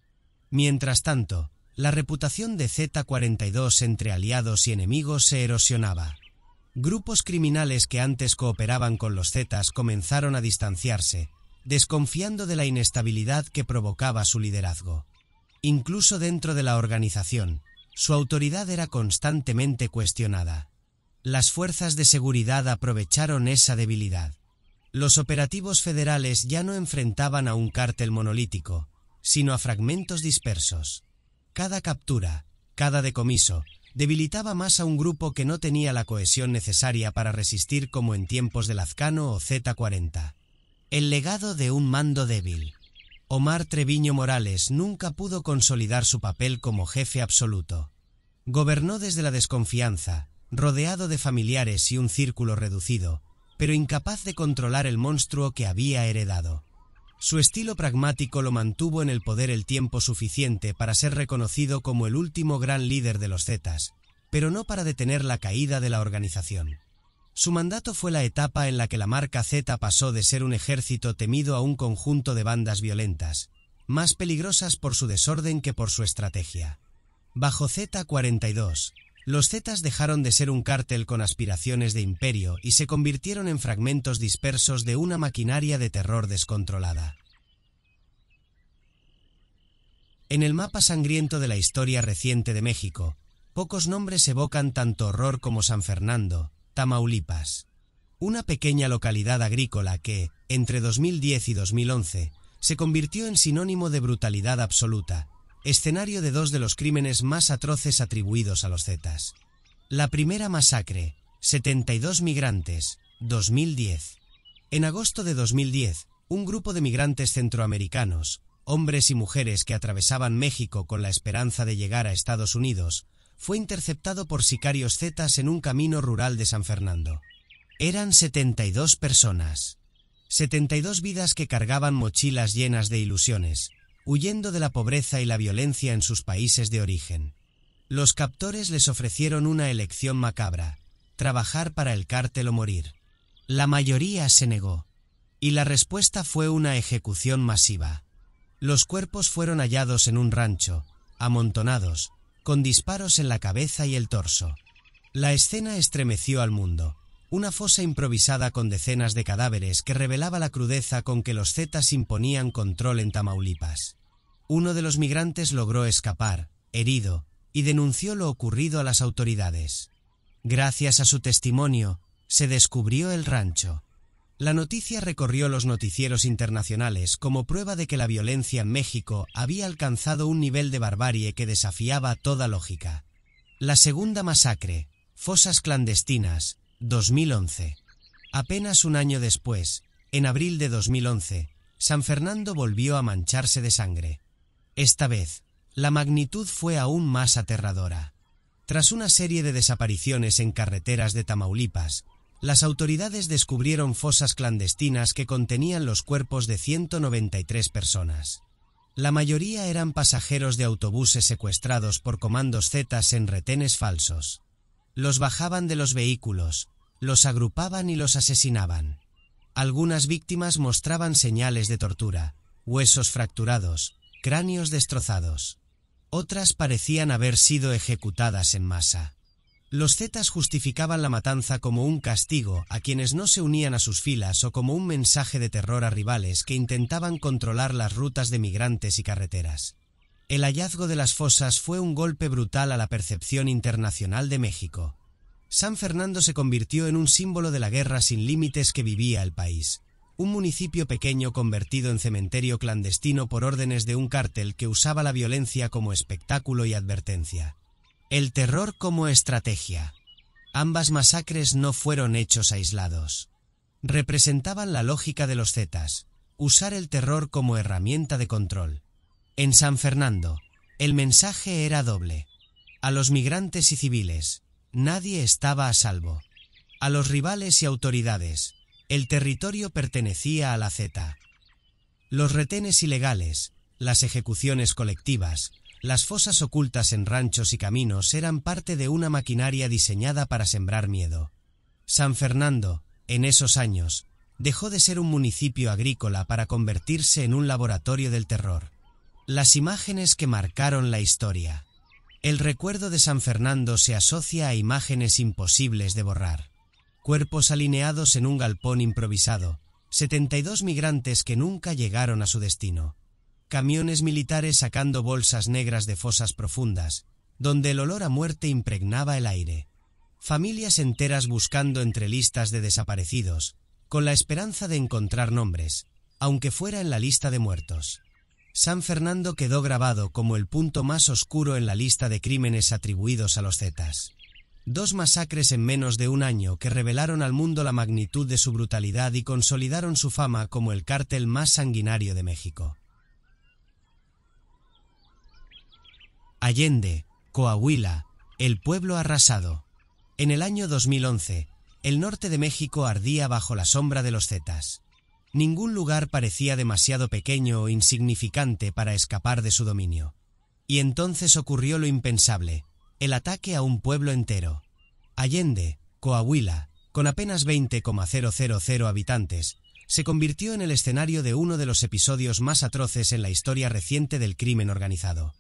Mientras tanto, la reputación de Z-42 entre aliados y enemigos se erosionaba. Grupos criminales que antes cooperaban con los Zetas comenzaron a distanciarse, desconfiando de la inestabilidad que provocaba su liderazgo. Incluso dentro de la organización, su autoridad era constantemente cuestionada. Las fuerzas de seguridad aprovecharon esa debilidad. Los operativos federales ya no enfrentaban a un cártel monolítico, sino a fragmentos dispersos. Cada captura, cada decomiso, debilitaba más a un grupo que no tenía la cohesión necesaria para resistir como en tiempos de Lazcano o Z-40. El legado de un mando débil. Omar Treviño Morales nunca pudo consolidar su papel como jefe absoluto. Gobernó desde la desconfianza, rodeado de familiares y un círculo reducido, pero incapaz de controlar el monstruo que había heredado. Su estilo pragmático lo mantuvo en el poder el tiempo suficiente para ser reconocido como el último gran líder de los Zetas, pero no para detener la caída de la organización. Su mandato fue la etapa en la que la marca Z pasó de ser un ejército temido a un conjunto de bandas violentas, más peligrosas por su desorden que por su estrategia. Bajo Z-42, los Zetas dejaron de ser un cártel con aspiraciones de imperio y se convirtieron en fragmentos dispersos de una maquinaria de terror descontrolada. En el mapa sangriento de la historia reciente de México, pocos nombres evocan tanto horror como San Fernando, Tamaulipas. Una pequeña localidad agrícola que, entre 2010 y 2011, se convirtió en sinónimo de brutalidad absoluta, escenario de dos de los crímenes más atroces atribuidos a los Zetas. La primera masacre, 72 migrantes, 2010. En agosto de 2010, un grupo de migrantes centroamericanos, hombres y mujeres que atravesaban México con la esperanza de llegar a Estados Unidos, fue interceptado por sicarios Zetas en un camino rural de San Fernando. Eran 72 personas. 72 vidas que cargaban mochilas llenas de ilusiones, huyendo de la pobreza y la violencia en sus países de origen. Los captores les ofrecieron una elección macabra: trabajar para el cártel o morir. La mayoría se negó, y la respuesta fue una ejecución masiva. Los cuerpos fueron hallados en un rancho, amontonados, con disparos en la cabeza y el torso. La escena estremeció al mundo. Una fosa improvisada con decenas de cadáveres que revelaba la crudeza con que los Zetas imponían control en Tamaulipas. Uno de los migrantes logró escapar, herido, y denunció lo ocurrido a las autoridades. Gracias a su testimonio, se descubrió el rancho. La noticia recorrió los noticieros internacionales como prueba de que la violencia en México había alcanzado un nivel de barbarie que desafiaba toda lógica. La segunda masacre, fosas clandestinas, 2011. Apenas un año después, en abril de 2011, San Fernando volvió a mancharse de sangre. Esta vez, la magnitud fue aún más aterradora. Tras una serie de desapariciones en carreteras de Tamaulipas, las autoridades descubrieron fosas clandestinas que contenían los cuerpos de 193 personas. La mayoría eran pasajeros de autobuses secuestrados por comandos zetas en retenes falsos. Los bajaban de los vehículos, los agrupaban y los asesinaban. Algunas víctimas mostraban señales de tortura, huesos fracturados, cráneos destrozados. Otras parecían haber sido ejecutadas en masa. Los zetas justificaban la matanza como un castigo a quienes no se unían a sus filas o como un mensaje de terror a rivales que intentaban controlar las rutas de migrantes y carreteras. El hallazgo de las fosas fue un golpe brutal a la percepción internacional de México. San Fernando se convirtió en un símbolo de la guerra sin límites que vivía el país. Un municipio pequeño convertido en cementerio clandestino por órdenes de un cártel que usaba la violencia como espectáculo y advertencia. El terror como estrategia. Ambas masacres no fueron hechos aislados. Representaban la lógica de los zetas, usar el terror como herramienta de control. En San Fernando, el mensaje era doble. A los migrantes y civiles, nadie estaba a salvo. A los rivales y autoridades, el territorio pertenecía a la Zeta. Los retenes ilegales, las ejecuciones colectivas, las fosas ocultas en ranchos y caminos eran parte de una maquinaria diseñada para sembrar miedo. San Fernando, en esos años, dejó de ser un municipio agrícola para convertirse en un laboratorio del terror. Las imágenes que marcaron la historia. El recuerdo de San Fernando se asocia a imágenes imposibles de borrar. Cuerpos alineados en un galpón improvisado, 72 migrantes que nunca llegaron a su destino. Camiones militares sacando bolsas negras de fosas profundas, donde el olor a muerte impregnaba el aire. Familias enteras buscando entre listas de desaparecidos, con la esperanza de encontrar nombres, aunque fuera en la lista de muertos. San Fernando quedó grabado como el punto más oscuro en la lista de crímenes atribuidos a los zetas. 2 masacres en menos de un año que revelaron al mundo la magnitud de su brutalidad y consolidaron su fama como el cártel más sanguinario de México. Allende, Coahuila, el pueblo arrasado. En el año 2011, el norte de México ardía bajo la sombra de los zetas. Ningún lugar parecía demasiado pequeño o insignificante para escapar de su dominio. Y entonces ocurrió lo impensable, el ataque a un pueblo entero. Allende, Coahuila, con apenas 20,000 habitantes, se convirtió en el escenario de uno de los episodios más atroces en la historia reciente del crimen organizado.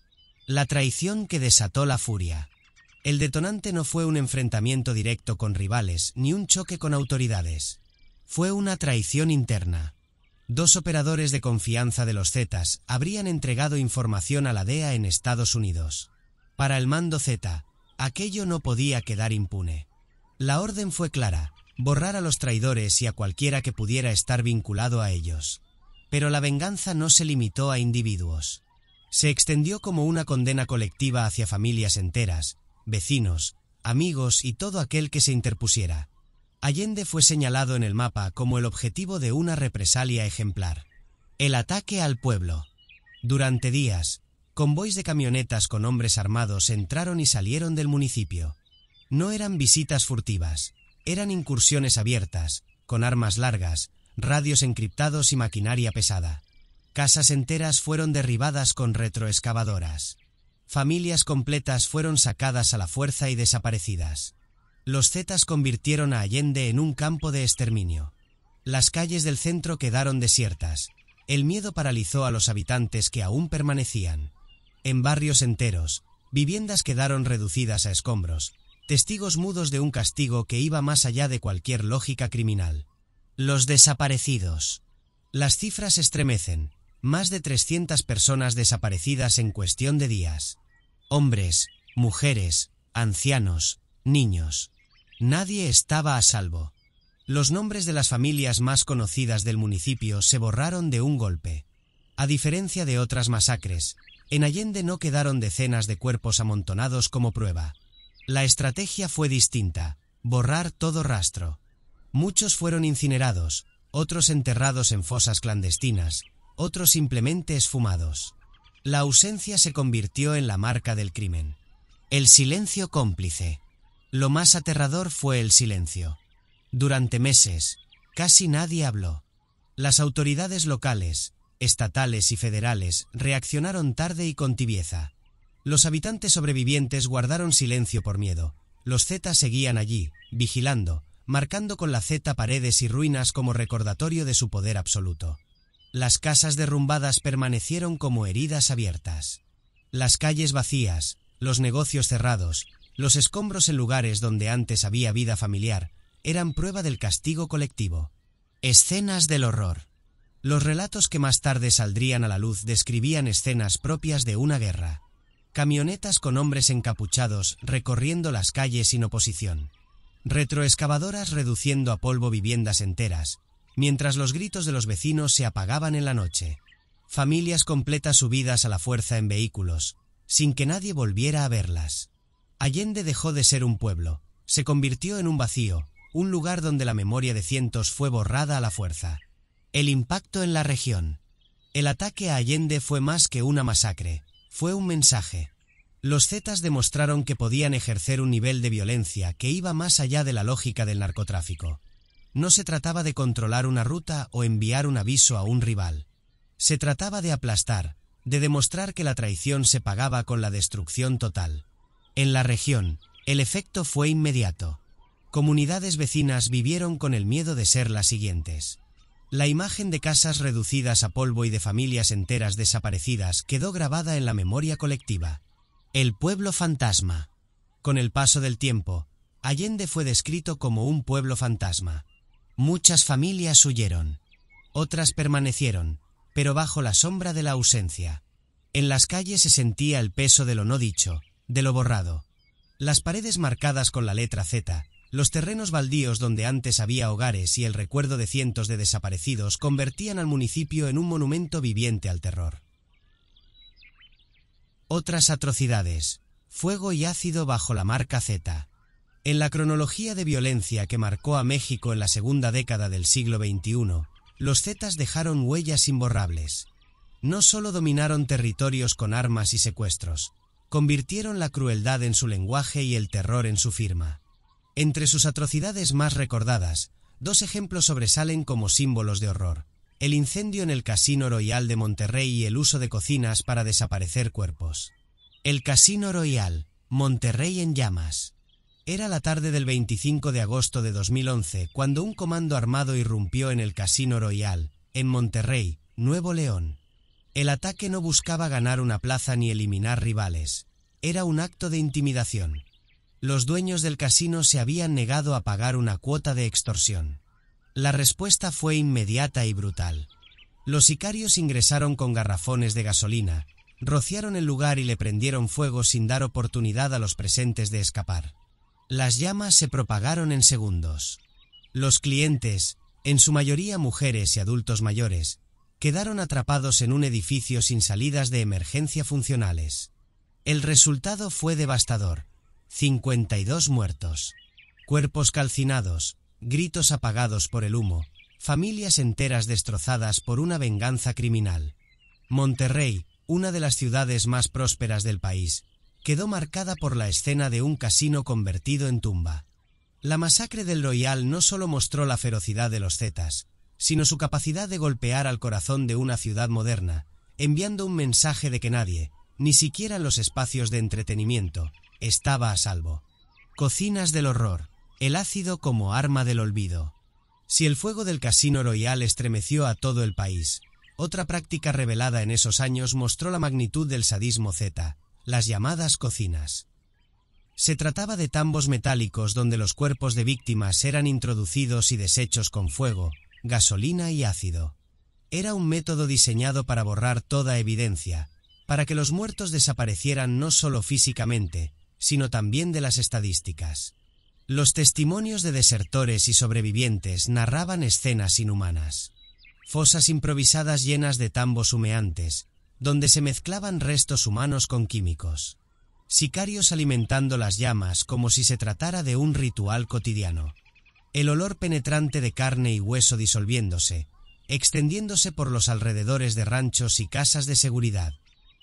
La traición que desató la furia. El detonante no fue un enfrentamiento directo con rivales ni un choque con autoridades. Fue una traición interna. 2 operadores de confianza de los zetas habrían entregado información a la DEA en Estados Unidos. Para el mando zeta, aquello no podía quedar impune. La orden fue clara: borrar a los traidores y a cualquiera que pudiera estar vinculado a ellos. Pero la venganza no se limitó a individuos. Se extendió como una condena colectiva hacia familias enteras, vecinos, amigos y todo aquel que se interpusiera. Allende fue señalado en el mapa como el objetivo de una represalia ejemplar. El ataque al pueblo. Durante días, convoys de camionetas con hombres armados entraron y salieron del municipio. No eran visitas furtivas, eran incursiones abiertas, con armas largas, radios encriptados y maquinaria pesada. Casas enteras fueron derribadas con retroexcavadoras. Familias completas fueron sacadas a la fuerza y desaparecidas. Los zetas convirtieron a Allende en un campo de exterminio. Las calles del centro quedaron desiertas. El miedo paralizó a los habitantes que aún permanecían. En barrios enteros, viviendas quedaron reducidas a escombros, testigos mudos de un castigo que iba más allá de cualquier lógica criminal. Los desaparecidos. Las cifras estremecen. Más de 300 personas desaparecidas en cuestión de días. Hombres, mujeres, ancianos, niños. Nadie estaba a salvo. Los nombres de las familias más conocidas del municipio se borraron de un golpe. A diferencia de otras masacres, en Allende no quedaron decenas de cuerpos amontonados como prueba. La estrategia fue distinta: borrar todo rastro. Muchos fueron incinerados, otros enterrados en fosas clandestinas, otros simplemente esfumados. La ausencia se convirtió en la marca del crimen. El silencio cómplice. Lo más aterrador fue el silencio. Durante meses, casi nadie habló. Las autoridades locales, estatales y federales reaccionaron tarde y con tibieza. Los habitantes sobrevivientes guardaron silencio por miedo. Los Zetas seguían allí, vigilando, marcando con la Z paredes y ruinas como recordatorio de su poder absoluto. Las casas derrumbadas permanecieron como heridas abiertas. Las calles vacías, los negocios cerrados, los escombros en lugares donde antes había vida familiar, eran prueba del castigo colectivo. Escenas del horror. Los relatos que más tarde saldrían a la luz describían escenas propias de una guerra. Camionetas con hombres encapuchados recorriendo las calles sin oposición. Retroexcavadoras reduciendo a polvo viviendas enteras, mientras los gritos de los vecinos se apagaban en la noche. Familias completas subidas a la fuerza en vehículos, sin que nadie volviera a verlas. Allende dejó de ser un pueblo, se convirtió en un vacío, un lugar donde la memoria de cientos fue borrada a la fuerza. El impacto en la región. El ataque a Allende fue más que una masacre, fue un mensaje. Los Zetas demostraron que podían ejercer un nivel de violencia que iba más allá de la lógica del narcotráfico. No se trataba de controlar una ruta o enviar un aviso a un rival. Se trataba de aplastar, de demostrar que la traición se pagaba con la destrucción total. En la región, el efecto fue inmediato. Comunidades vecinas vivieron con el miedo de ser las siguientes. La imagen de casas reducidas a polvo y de familias enteras desaparecidas quedó grabada en la memoria colectiva. El pueblo fantasma. Con el paso del tiempo, Allende fue descrito como un pueblo fantasma. Muchas familias huyeron. Otras permanecieron, pero bajo la sombra de la ausencia. En las calles se sentía el peso de lo no dicho, de lo borrado. Las paredes marcadas con la letra Z, los terrenos baldíos donde antes había hogares y el recuerdo de cientos de desaparecidos convertían al municipio en un monumento viviente al terror. Otras atrocidades. Fuego y ácido bajo la marca Z. En la cronología de violencia que marcó a México en la segunda década del siglo XXI, los Zetas dejaron huellas imborrables. No solo dominaron territorios con armas y secuestros, convirtieron la crueldad en su lenguaje y el terror en su firma. Entre sus atrocidades más recordadas, dos ejemplos sobresalen como símbolos de horror: el incendio en el Casino Royal de Monterrey y el uso de cocinas para desaparecer cuerpos. El Casino Royal, Monterrey en llamas. Era la tarde del 25 de agosto de 2011 cuando un comando armado irrumpió en el Casino Royal, en Monterrey, Nuevo León. El ataque no buscaba ganar una plaza ni eliminar rivales. Era un acto de intimidación. Los dueños del casino se habían negado a pagar una cuota de extorsión. La respuesta fue inmediata y brutal. Los sicarios ingresaron con garrafones de gasolina, rociaron el lugar y le prendieron fuego sin dar oportunidad a los presentes de escapar. Las llamas se propagaron en segundos. Los clientes, en su mayoría mujeres y adultos mayores, quedaron atrapados en un edificio sin salidas de emergencia funcionales. El resultado fue devastador: 52 muertos. Cuerpos calcinados, gritos apagados por el humo, familias enteras destrozadas por una venganza criminal. Monterrey, una de las ciudades más prósperas del país, quedó marcada por la escena de un casino convertido en tumba. La masacre del Royal no solo mostró la ferocidad de los Zetas, sino su capacidad de golpear al corazón de una ciudad moderna, enviando un mensaje de que nadie, ni siquiera en los espacios de entretenimiento, estaba a salvo. Cocinas del horror, el ácido como arma del olvido. Si el fuego del Casino Royal estremeció a todo el país, Otra práctica revelada en esos años mostró la magnitud del sadismo Z, las llamadas cocinas. Se trataba de tambos metálicos donde los cuerpos de víctimas eran introducidos y deshechos con fuego, gasolina y ácido. Era un método diseñado para borrar toda evidencia, para que los muertos desaparecieran no solo físicamente, sino también de las estadísticas. Los testimonios de desertores y sobrevivientes narraban escenas inhumanas. Fosas improvisadas llenas de tambos humeantes, donde se mezclaban restos humanos con químicos. Sicarios alimentando las llamas como si se tratara de un ritual cotidiano. El olor penetrante de carne y hueso disolviéndose, extendiéndose por los alrededores de ranchos y casas de seguridad.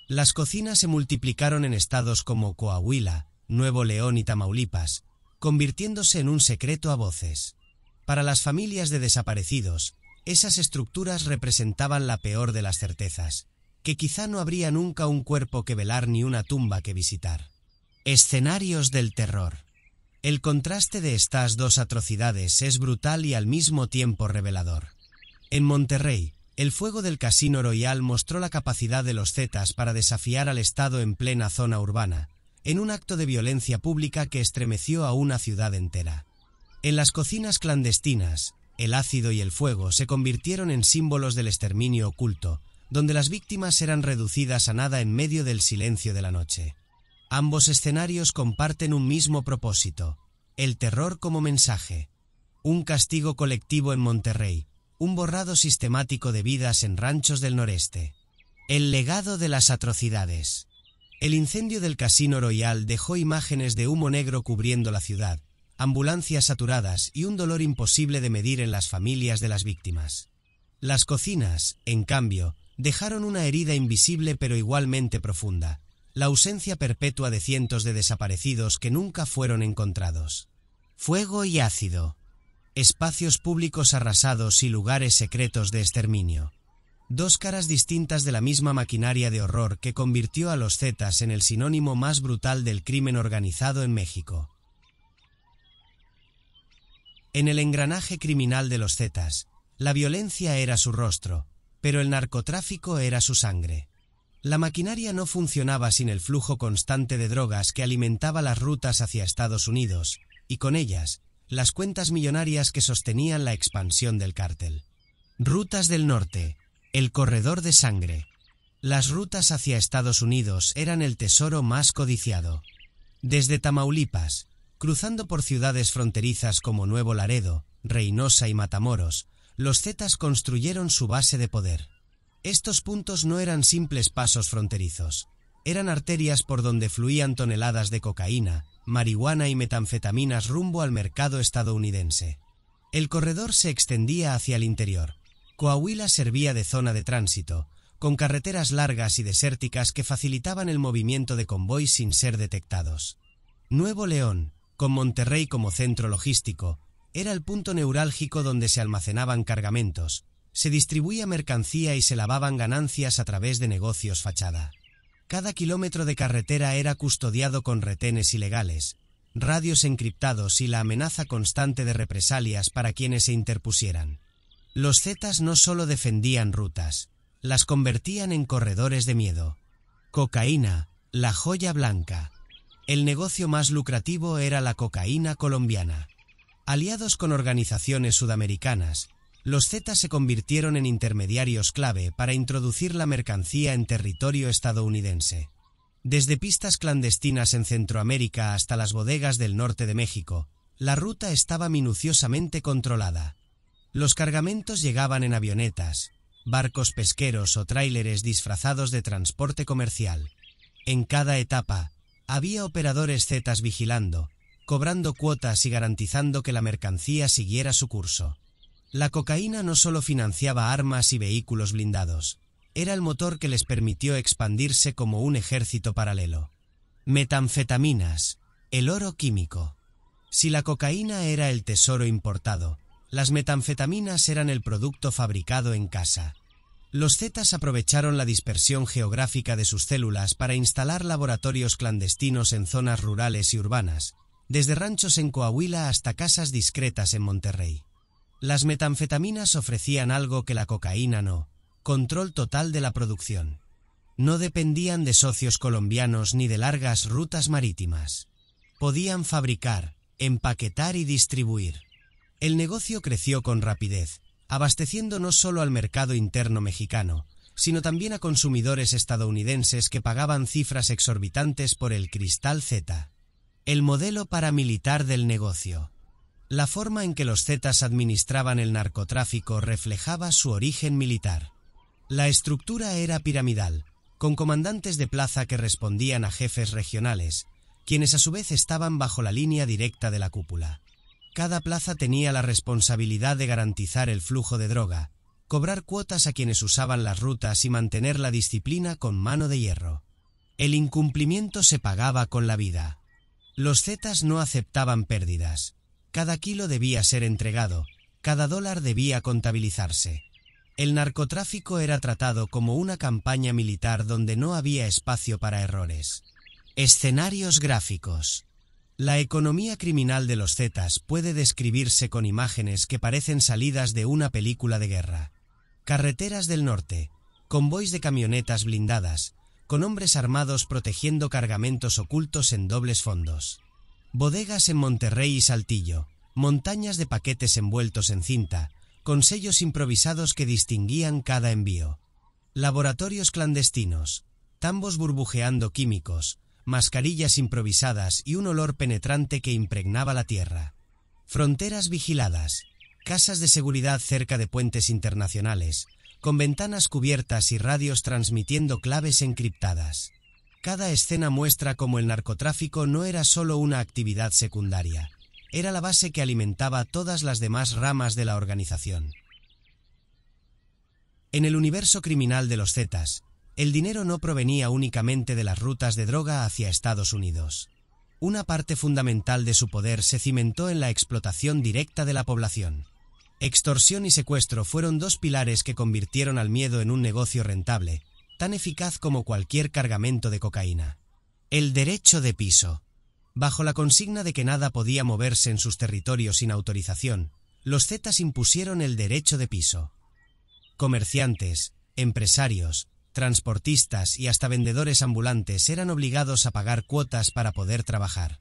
Las cocinas se multiplicaron en estados como Coahuila, Nuevo León y Tamaulipas, convirtiéndose en un secreto a voces. Para las familias de desaparecidos, esas estructuras representaban la peor de las certezas, que quizá no habría nunca un cuerpo que velar ni una tumba que visitar. Escenarios del terror. El contraste de estas dos atrocidades es brutal y al mismo tiempo revelador. En Monterrey, el fuego del Casino Royal mostró la capacidad de los Zetas para desafiar al Estado en plena zona urbana, en un acto de violencia pública que estremeció a una ciudad entera. En las cocinas clandestinas, el ácido y el fuego se convirtieron en símbolos del exterminio oculto, donde las víctimas eran reducidas a nada en medio del silencio de la noche. Ambos escenarios comparten un mismo propósito: el terror como mensaje. Un castigo colectivo en Monterrey, un borrado sistemático de vidas en ranchos del noreste. El legado de las atrocidades. El incendio del Casino Royal dejó imágenes de humo negro cubriendo la ciudad, ambulancias saturadas y un dolor imposible de medir en las familias de las víctimas. Las cocinas, en cambio, dejaron una herida invisible pero igualmente profunda: la ausencia perpetua de cientos de desaparecidos que nunca fueron encontrados. Fuego y ácido. Espacios públicos arrasados y lugares secretos de exterminio. Dos caras distintas de la misma maquinaria de horror que convirtió a los Zetas en el sinónimo más brutal del crimen organizado en México. En el engranaje criminal de los Zetas, la violencia era su rostro, pero el narcotráfico era su sangre. La maquinaria no funcionaba sin el flujo constante de drogas que alimentaba las rutas hacia Estados Unidos, y con ellas, las cuentas millonarias que sostenían la expansión del cártel. Rutas del norte, el corredor de sangre. Las rutas hacia Estados Unidos eran el tesoro más codiciado. Desde Tamaulipas, cruzando por ciudades fronterizas como Nuevo Laredo, Reynosa y Matamoros, los Zetas construyeron su base de poder. Estos puntos no eran simples pasos fronterizos, eran arterias por donde fluían toneladas de cocaína, marihuana y metanfetaminas rumbo al mercado estadounidense. El corredor se extendía hacia el interior. Coahuila servía de zona de tránsito, con carreteras largas y desérticas que facilitaban el movimiento de convoys sin ser detectados. Nuevo León, con Monterrey como centro logístico, era el punto neurálgico donde se almacenaban cargamentos, se distribuía mercancía y se lavaban ganancias a través de negocios fachada. Cada kilómetro de carretera era custodiado con retenes ilegales, radios encriptados y la amenaza constante de represalias para quienes se interpusieran. Los Zetas no solo defendían rutas, las convertían en corredores de miedo. Cocaína, la joya blanca. El negocio más lucrativo era la cocaína colombiana. Aliados con organizaciones sudamericanas, los Zetas se convirtieron en intermediarios clave para introducir la mercancía en territorio estadounidense. Desde pistas clandestinas en Centroamérica hasta las bodegas del norte de México, la ruta estaba minuciosamente controlada. Los cargamentos llegaban en avionetas, barcos pesqueros o tráileres disfrazados de transporte comercial. En cada etapa, había operadores Zetas vigilando, cobrando cuotas y garantizando que la mercancía siguiera su curso. La cocaína no solo financiaba armas y vehículos blindados, era el motor que les permitió expandirse como un ejército paralelo. Metanfetaminas, el oro químico. Si la cocaína era el tesoro importado, las metanfetaminas eran el producto fabricado en casa. Los Zetas aprovecharon la dispersión geográfica de sus células para instalar laboratorios clandestinos en zonas rurales y urbanas, desde ranchos en Coahuila hasta casas discretas en Monterrey. Las metanfetaminas ofrecían algo que la cocaína no: control total de la producción. No dependían de socios colombianos ni de largas rutas marítimas. Podían fabricar, empaquetar y distribuir. El negocio creció con rapidez, abasteciendo no solo al mercado interno mexicano, sino también a consumidores estadounidenses que pagaban cifras exorbitantes por el cristal Z. El modelo paramilitar del negocio. La forma en que los Zetas administraban el narcotráfico reflejaba su origen militar. La estructura era piramidal, con comandantes de plaza que respondían a jefes regionales, quienes a su vez estaban bajo la línea directa de la cúpula. Cada plaza tenía la responsabilidad de garantizar el flujo de droga, cobrar cuotas a quienes usaban las rutas y mantener la disciplina con mano de hierro. El incumplimiento se pagaba con la vida. Los Zetas no aceptaban pérdidas. Cada kilo debía ser entregado, cada dólar debía contabilizarse. El narcotráfico era tratado como una campaña militar donde no había espacio para errores. Escenarios gráficos. La economía criminal de los Zetas puede describirse con imágenes que parecen salidas de una película de guerra. Carreteras del norte, convoys de camionetas blindadas, con hombres armados protegiendo cargamentos ocultos en dobles fondos. Bodegas en Monterrey y Saltillo, montañas de paquetes envueltos en cinta, con sellos improvisados que distinguían cada envío. Laboratorios clandestinos, tambos burbujeando químicos, mascarillas improvisadas y un olor penetrante que impregnaba la tierra. Fronteras vigiladas, casas de seguridad cerca de puentes internacionales, con ventanas cubiertas y radios transmitiendo claves encriptadas. Cada escena muestra cómo el narcotráfico no era solo una actividad secundaria, era la base que alimentaba todas las demás ramas de la organización. En el universo criminal de los Zetas, el dinero no provenía únicamente de las rutas de droga hacia Estados Unidos. Una parte fundamental de su poder se cimentó en la explotación directa de la población. Extorsión y secuestro fueron dos pilares que convirtieron al miedo en un negocio rentable, tan eficaz como cualquier cargamento de cocaína. El derecho de piso. Bajo la consigna de que nada podía moverse en sus territorios sin autorización, los Zetas impusieron el derecho de piso. Comerciantes, empresarios, transportistas y hasta vendedores ambulantes eran obligados a pagar cuotas para poder trabajar.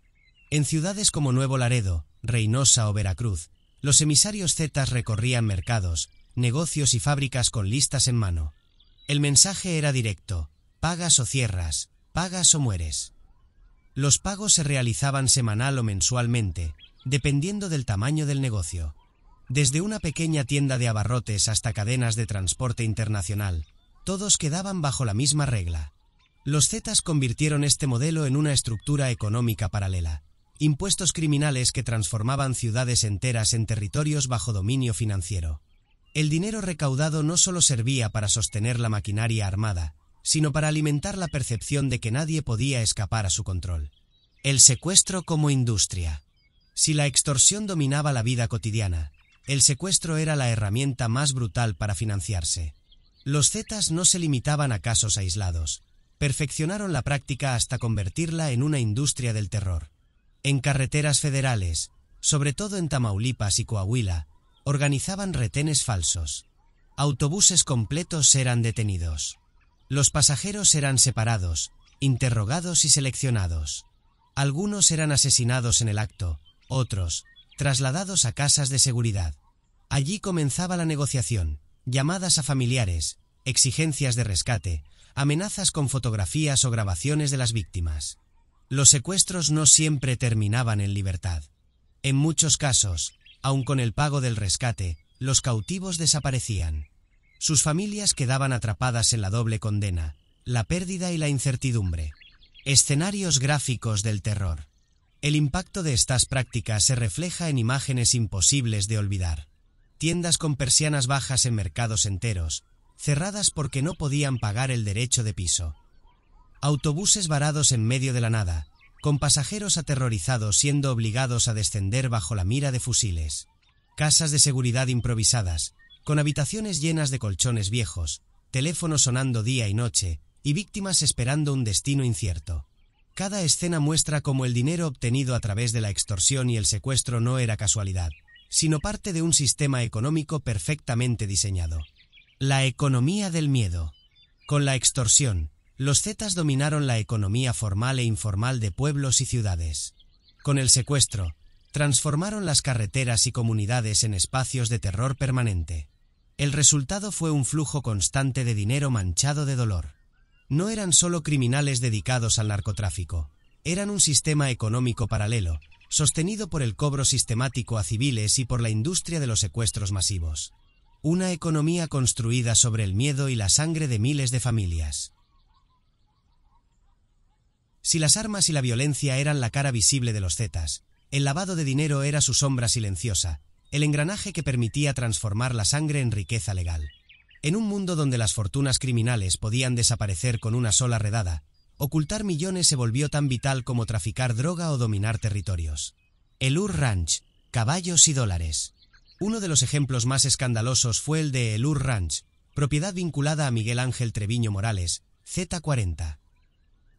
En ciudades como Nuevo Laredo, Reynosa o Veracruz, los emisarios Zetas recorrían mercados, negocios y fábricas con listas en mano. El mensaje era directo: pagas o cierras, pagas o mueres. Los pagos se realizaban semanal o mensualmente, dependiendo del tamaño del negocio. Desde una pequeña tienda de abarrotes hasta cadenas de transporte internacional, todos quedaban bajo la misma regla. Los Zetas convirtieron este modelo en una estructura económica paralela. Impuestos criminales que transformaban ciudades enteras en territorios bajo dominio financiero. El dinero recaudado no solo servía para sostener la maquinaria armada, sino para alimentar la percepción de que nadie podía escapar a su control. El secuestro como industria. Si la extorsión dominaba la vida cotidiana, el secuestro era la herramienta más brutal para financiarse. Los Zetas no se limitaban a casos aislados. Perfeccionaron la práctica hasta convertirla en una industria del terror. En carreteras federales, sobre todo en Tamaulipas y Coahuila, organizaban retenes falsos. Autobuses completos eran detenidos. Los pasajeros eran separados, interrogados y seleccionados. Algunos eran asesinados en el acto, otros, trasladados a casas de seguridad. Allí comenzaba la negociación, llamadas a familiares, exigencias de rescate, amenazas con fotografías o grabaciones de las víctimas. Los secuestros no siempre terminaban en libertad. En muchos casos, aun con el pago del rescate, los cautivos desaparecían. Sus familias quedaban atrapadas en la doble condena, la pérdida y la incertidumbre. Escenarios gráficos del terror. El impacto de estas prácticas se refleja en imágenes imposibles de olvidar. Tiendas con persianas bajas en mercados enteros, cerradas porque no podían pagar el derecho de piso. Autobuses varados en medio de la nada, con pasajeros aterrorizados siendo obligados a descender bajo la mira de fusiles. Casas de seguridad improvisadas, con habitaciones llenas de colchones viejos, teléfonos sonando día y noche, y víctimas esperando un destino incierto. Cada escena muestra cómo el dinero obtenido a través de la extorsión y el secuestro no era casualidad, sino parte de un sistema económico perfectamente diseñado. La economía del miedo. Con la extorsión, los Zetas dominaron la economía formal e informal de pueblos y ciudades. Con el secuestro, transformaron las carreteras y comunidades en espacios de terror permanente. El resultado fue un flujo constante de dinero manchado de dolor. No eran solo criminales dedicados al narcotráfico, eran un sistema económico paralelo, sostenido por el cobro sistemático a civiles y por la industria de los secuestros masivos. Una economía construida sobre el miedo y la sangre de miles de familias. Si las armas y la violencia eran la cara visible de los Zetas, el lavado de dinero era su sombra silenciosa, el engranaje que permitía transformar la sangre en riqueza legal. En un mundo donde las fortunas criminales podían desaparecer con una sola redada, ocultar millones se volvió tan vital como traficar droga o dominar territorios. El Ur Ranch, caballos y dólares. Uno de los ejemplos más escandalosos fue el de El Ur Ranch, propiedad vinculada a Miguel Ángel Treviño Morales, Z40.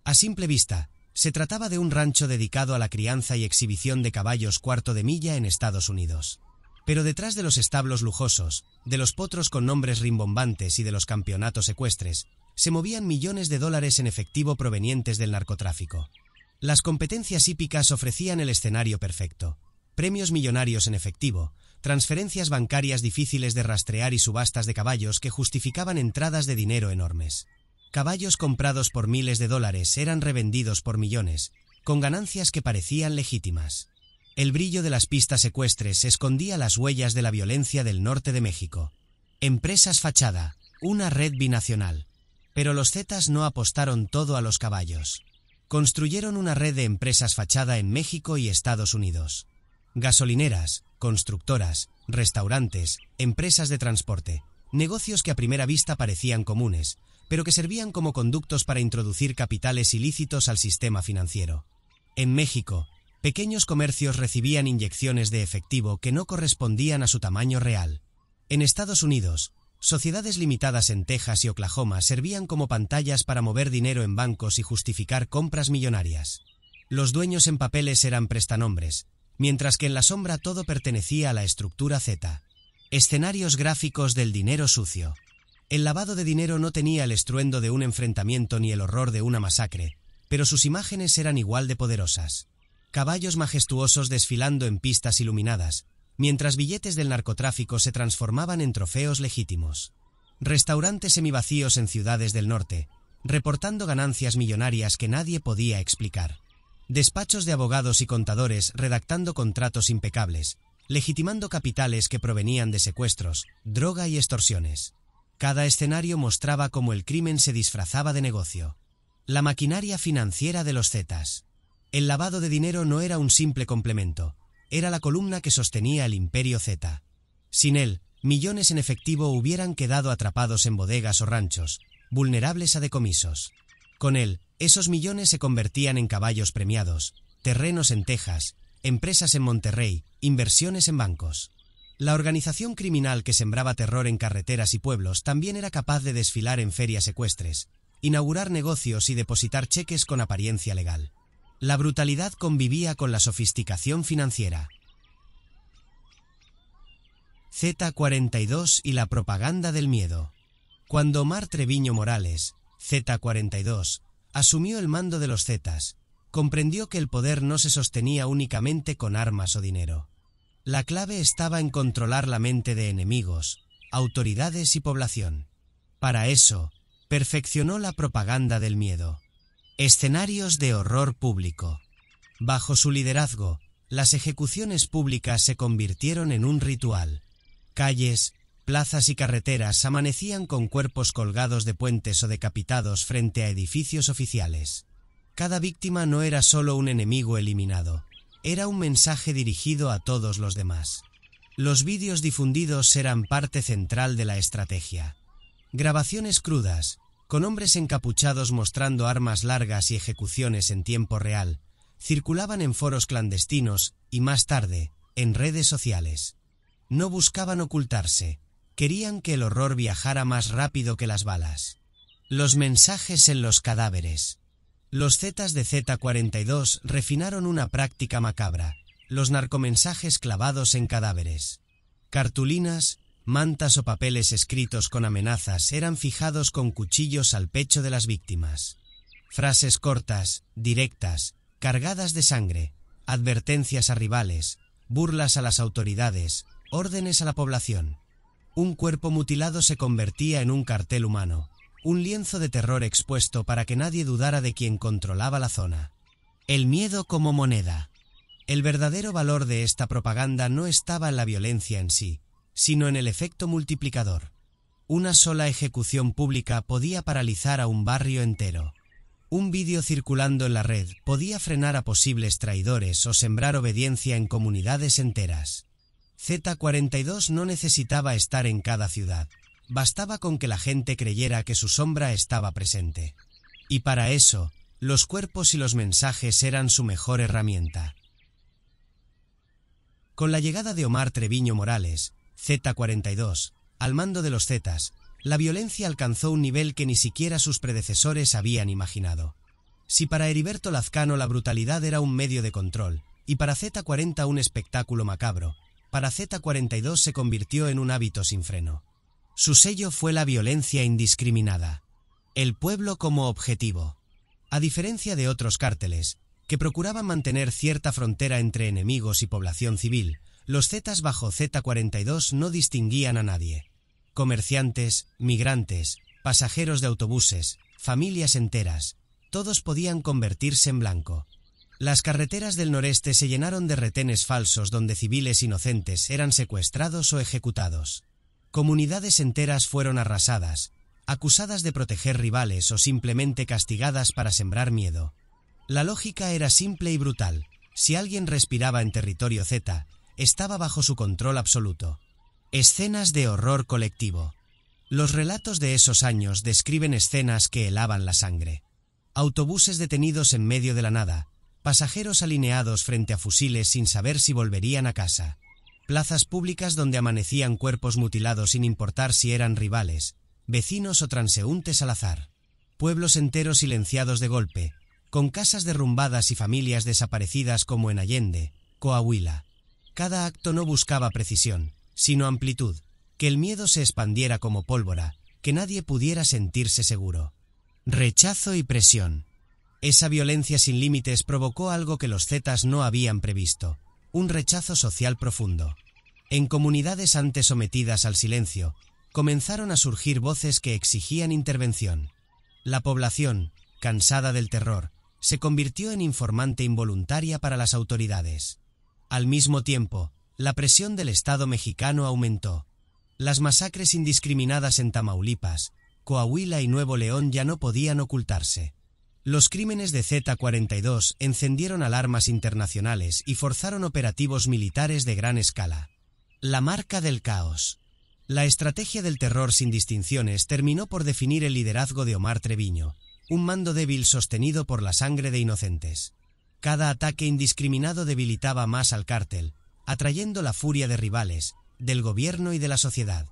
A simple vista, se trataba de un rancho dedicado a la crianza y exhibición de caballos cuarto de milla en Estados Unidos. Pero detrás de los establos lujosos, de los potros con nombres rimbombantes y de los campeonatos ecuestres, se movían millones de dólares en efectivo provenientes del narcotráfico. Las competencias hípicas ofrecían el escenario perfecto. Premios millonarios en efectivo, transferencias bancarias difíciles de rastrear y subastas de caballos que justificaban entradas de dinero enormes. Caballos comprados por miles de dólares eran revendidos por millones, con ganancias que parecían legítimas. El brillo de las pistas ecuestres escondía las huellas de la violencia del norte de México. Empresas fachada, una red binacional. Pero los Zetas no apostaron todo a los caballos. Construyeron una red de empresas fachada en México y Estados Unidos. Gasolineras, constructoras, restaurantes, empresas de transporte, negocios que a primera vista parecían comunes, pero que servían como conductos para introducir capitales ilícitos al sistema financiero. En México, pequeños comercios recibían inyecciones de efectivo que no correspondían a su tamaño real. En Estados Unidos, sociedades limitadas en Texas y Oklahoma servían como pantallas para mover dinero en bancos y justificar compras millonarias. Los dueños en papeles eran prestanombres, mientras que en la sombra todo pertenecía a la estructura Z. Escenarios gráficos del dinero sucio. El lavado de dinero no tenía el estruendo de un enfrentamiento ni el horror de una masacre, pero sus imágenes eran igual de poderosas. Caballos majestuosos desfilando en pistas iluminadas, mientras billetes del narcotráfico se transformaban en trofeos legítimos. Restaurantes semivacíos en ciudades del norte, reportando ganancias millonarias que nadie podía explicar. Despachos de abogados y contadores redactando contratos impecables, legitimando capitales que provenían de secuestros, droga y extorsiones. Cada escenario mostraba cómo el crimen se disfrazaba de negocio. La maquinaria financiera de los Zetas. El lavado de dinero no era un simple complemento, era la columna que sostenía el imperio Z. Sin él, millones en efectivo hubieran quedado atrapados en bodegas o ranchos, vulnerables a decomisos. Con él, esos millones se convertían en caballos premiados, terrenos en Texas, empresas en Monterrey, inversiones en bancos. La organización criminal que sembraba terror en carreteras y pueblos también era capaz de desfilar en ferias ecuestres, inaugurar negocios y depositar cheques con apariencia legal. La brutalidad convivía con la sofisticación financiera. Z42 y la propaganda del miedo. Cuando Omar Treviño Morales, Z42, asumió el mando de los Zetas, comprendió que el poder no se sostenía únicamente con armas o dinero. La clave estaba en controlar la mente de enemigos, autoridades y población. Para eso, perfeccionó la propaganda del miedo. Escenarios de horror público. Bajo su liderazgo, las ejecuciones públicas se convirtieron en un ritual. Calles, plazas y carreteras amanecían con cuerpos colgados de puentes o decapitados frente a edificios oficiales. Cada víctima no era solo un enemigo eliminado, era un mensaje dirigido a todos los demás. Los vídeos difundidos eran parte central de la estrategia. Grabaciones crudas, con hombres encapuchados mostrando armas largas y ejecuciones en tiempo real, circulaban en foros clandestinos y, más tarde, en redes sociales. No buscaban ocultarse, querían que el horror viajara más rápido que las balas. Los mensajes en los cadáveres. Los Zetas de Z42 refinaron una práctica macabra, los narcomensajes clavados en cadáveres. Cartulinas, mantas o papeles escritos con amenazas eran fijados con cuchillos al pecho de las víctimas. Frases cortas, directas, cargadas de sangre, advertencias a rivales, burlas a las autoridades, órdenes a la población. Un cuerpo mutilado se convertía en un cartel humano, un lienzo de terror expuesto para que nadie dudara de quien controlaba la zona. El miedo como moneda. El verdadero valor de esta propaganda no estaba en la violencia en sí, sino en el efecto multiplicador. Una sola ejecución pública podía paralizar a un barrio entero. Un vídeo circulando en la red podía frenar a posibles traidores o sembrar obediencia en comunidades enteras. Z42 no necesitaba estar en cada ciudad. Bastaba con que la gente creyera que su sombra estaba presente. Y para eso, los cuerpos y los mensajes eran su mejor herramienta. Con la llegada de Omar Treviño Morales, Z42, al mando de los Zetas, la violencia alcanzó un nivel que ni siquiera sus predecesores habían imaginado. Si para Heriberto Lazcano la brutalidad era un medio de control, y para Z40 un espectáculo macabro, para Z42 se convirtió en un hábito sin freno. Su sello fue la violencia indiscriminada. El pueblo como objetivo. A diferencia de otros cárteles, que procuraban mantener cierta frontera entre enemigos y población civil, los Zetas bajo Z42 no distinguían a nadie. Comerciantes, migrantes, pasajeros de autobuses, familias enteras, todos podían convertirse en blanco. Las carreteras del noreste se llenaron de retenes falsos donde civiles inocentes eran secuestrados o ejecutados. Comunidades enteras fueron arrasadas, acusadas de proteger rivales o simplemente castigadas para sembrar miedo. La lógica era simple y brutal. Si alguien respiraba en territorio Z, estaba bajo su control absoluto. Escenas de horror colectivo. Los relatos de esos años describen escenas que helaban la sangre. Autobuses detenidos en medio de la nada, pasajeros alineados frente a fusiles sin saber si volverían a casa. Plazas públicas donde amanecían cuerpos mutilados sin importar si eran rivales, vecinos o transeúntes al azar. Pueblos enteros silenciados de golpe, con casas derrumbadas y familias desaparecidas como en Allende, Coahuila. Cada acto no buscaba precisión, sino amplitud, que el miedo se expandiera como pólvora, que nadie pudiera sentirse seguro. Rechazo y presión. Esa violencia sin límites provocó algo que los Zetas no habían previsto, un rechazo social profundo. En comunidades antes sometidas al silencio, comenzaron a surgir voces que exigían intervención. La población, cansada del terror, se convirtió en informante involuntaria para las autoridades. Al mismo tiempo, la presión del Estado mexicano aumentó. Las masacres indiscriminadas en Tamaulipas, Coahuila y Nuevo León ya no podían ocultarse. Los crímenes de Z42 encendieron alarmas internacionales y forzaron operativos militares de gran escala. La marca del caos. La estrategia del terror sin distinciones terminó por definir el liderazgo de Omar Treviño, un mando débil sostenido por la sangre de inocentes. Cada ataque indiscriminado debilitaba más al cártel, atrayendo la furia de rivales, del gobierno y de la sociedad.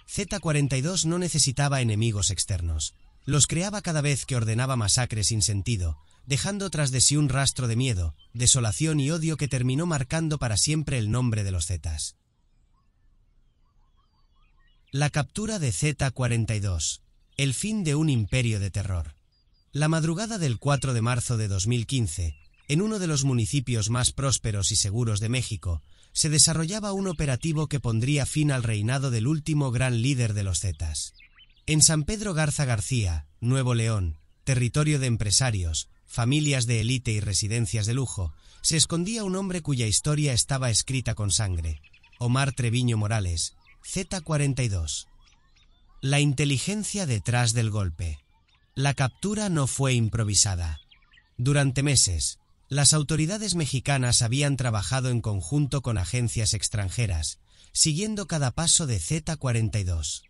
Z42 no necesitaba enemigos externos. Los creaba cada vez que ordenaba masacres sin sentido, dejando tras de sí un rastro de miedo, desolación y odio que terminó marcando para siempre el nombre de los Zetas. La captura de Z42. El fin de un imperio de terror. La madrugada del 4 de marzo de 2015, en uno de los municipios más prósperos y seguros de México, se desarrollaba un operativo que pondría fin al reinado del último gran líder de los Zetas. En San Pedro Garza García, Nuevo León, territorio de empresarios, familias de élite y residencias de lujo, se escondía un hombre cuya historia estaba escrita con sangre: Omar Treviño Morales, Z42. La inteligencia detrás del golpe. La captura no fue improvisada. Durante meses, las autoridades mexicanas habían trabajado en conjunto con agencias extranjeras, siguiendo cada paso de Z42.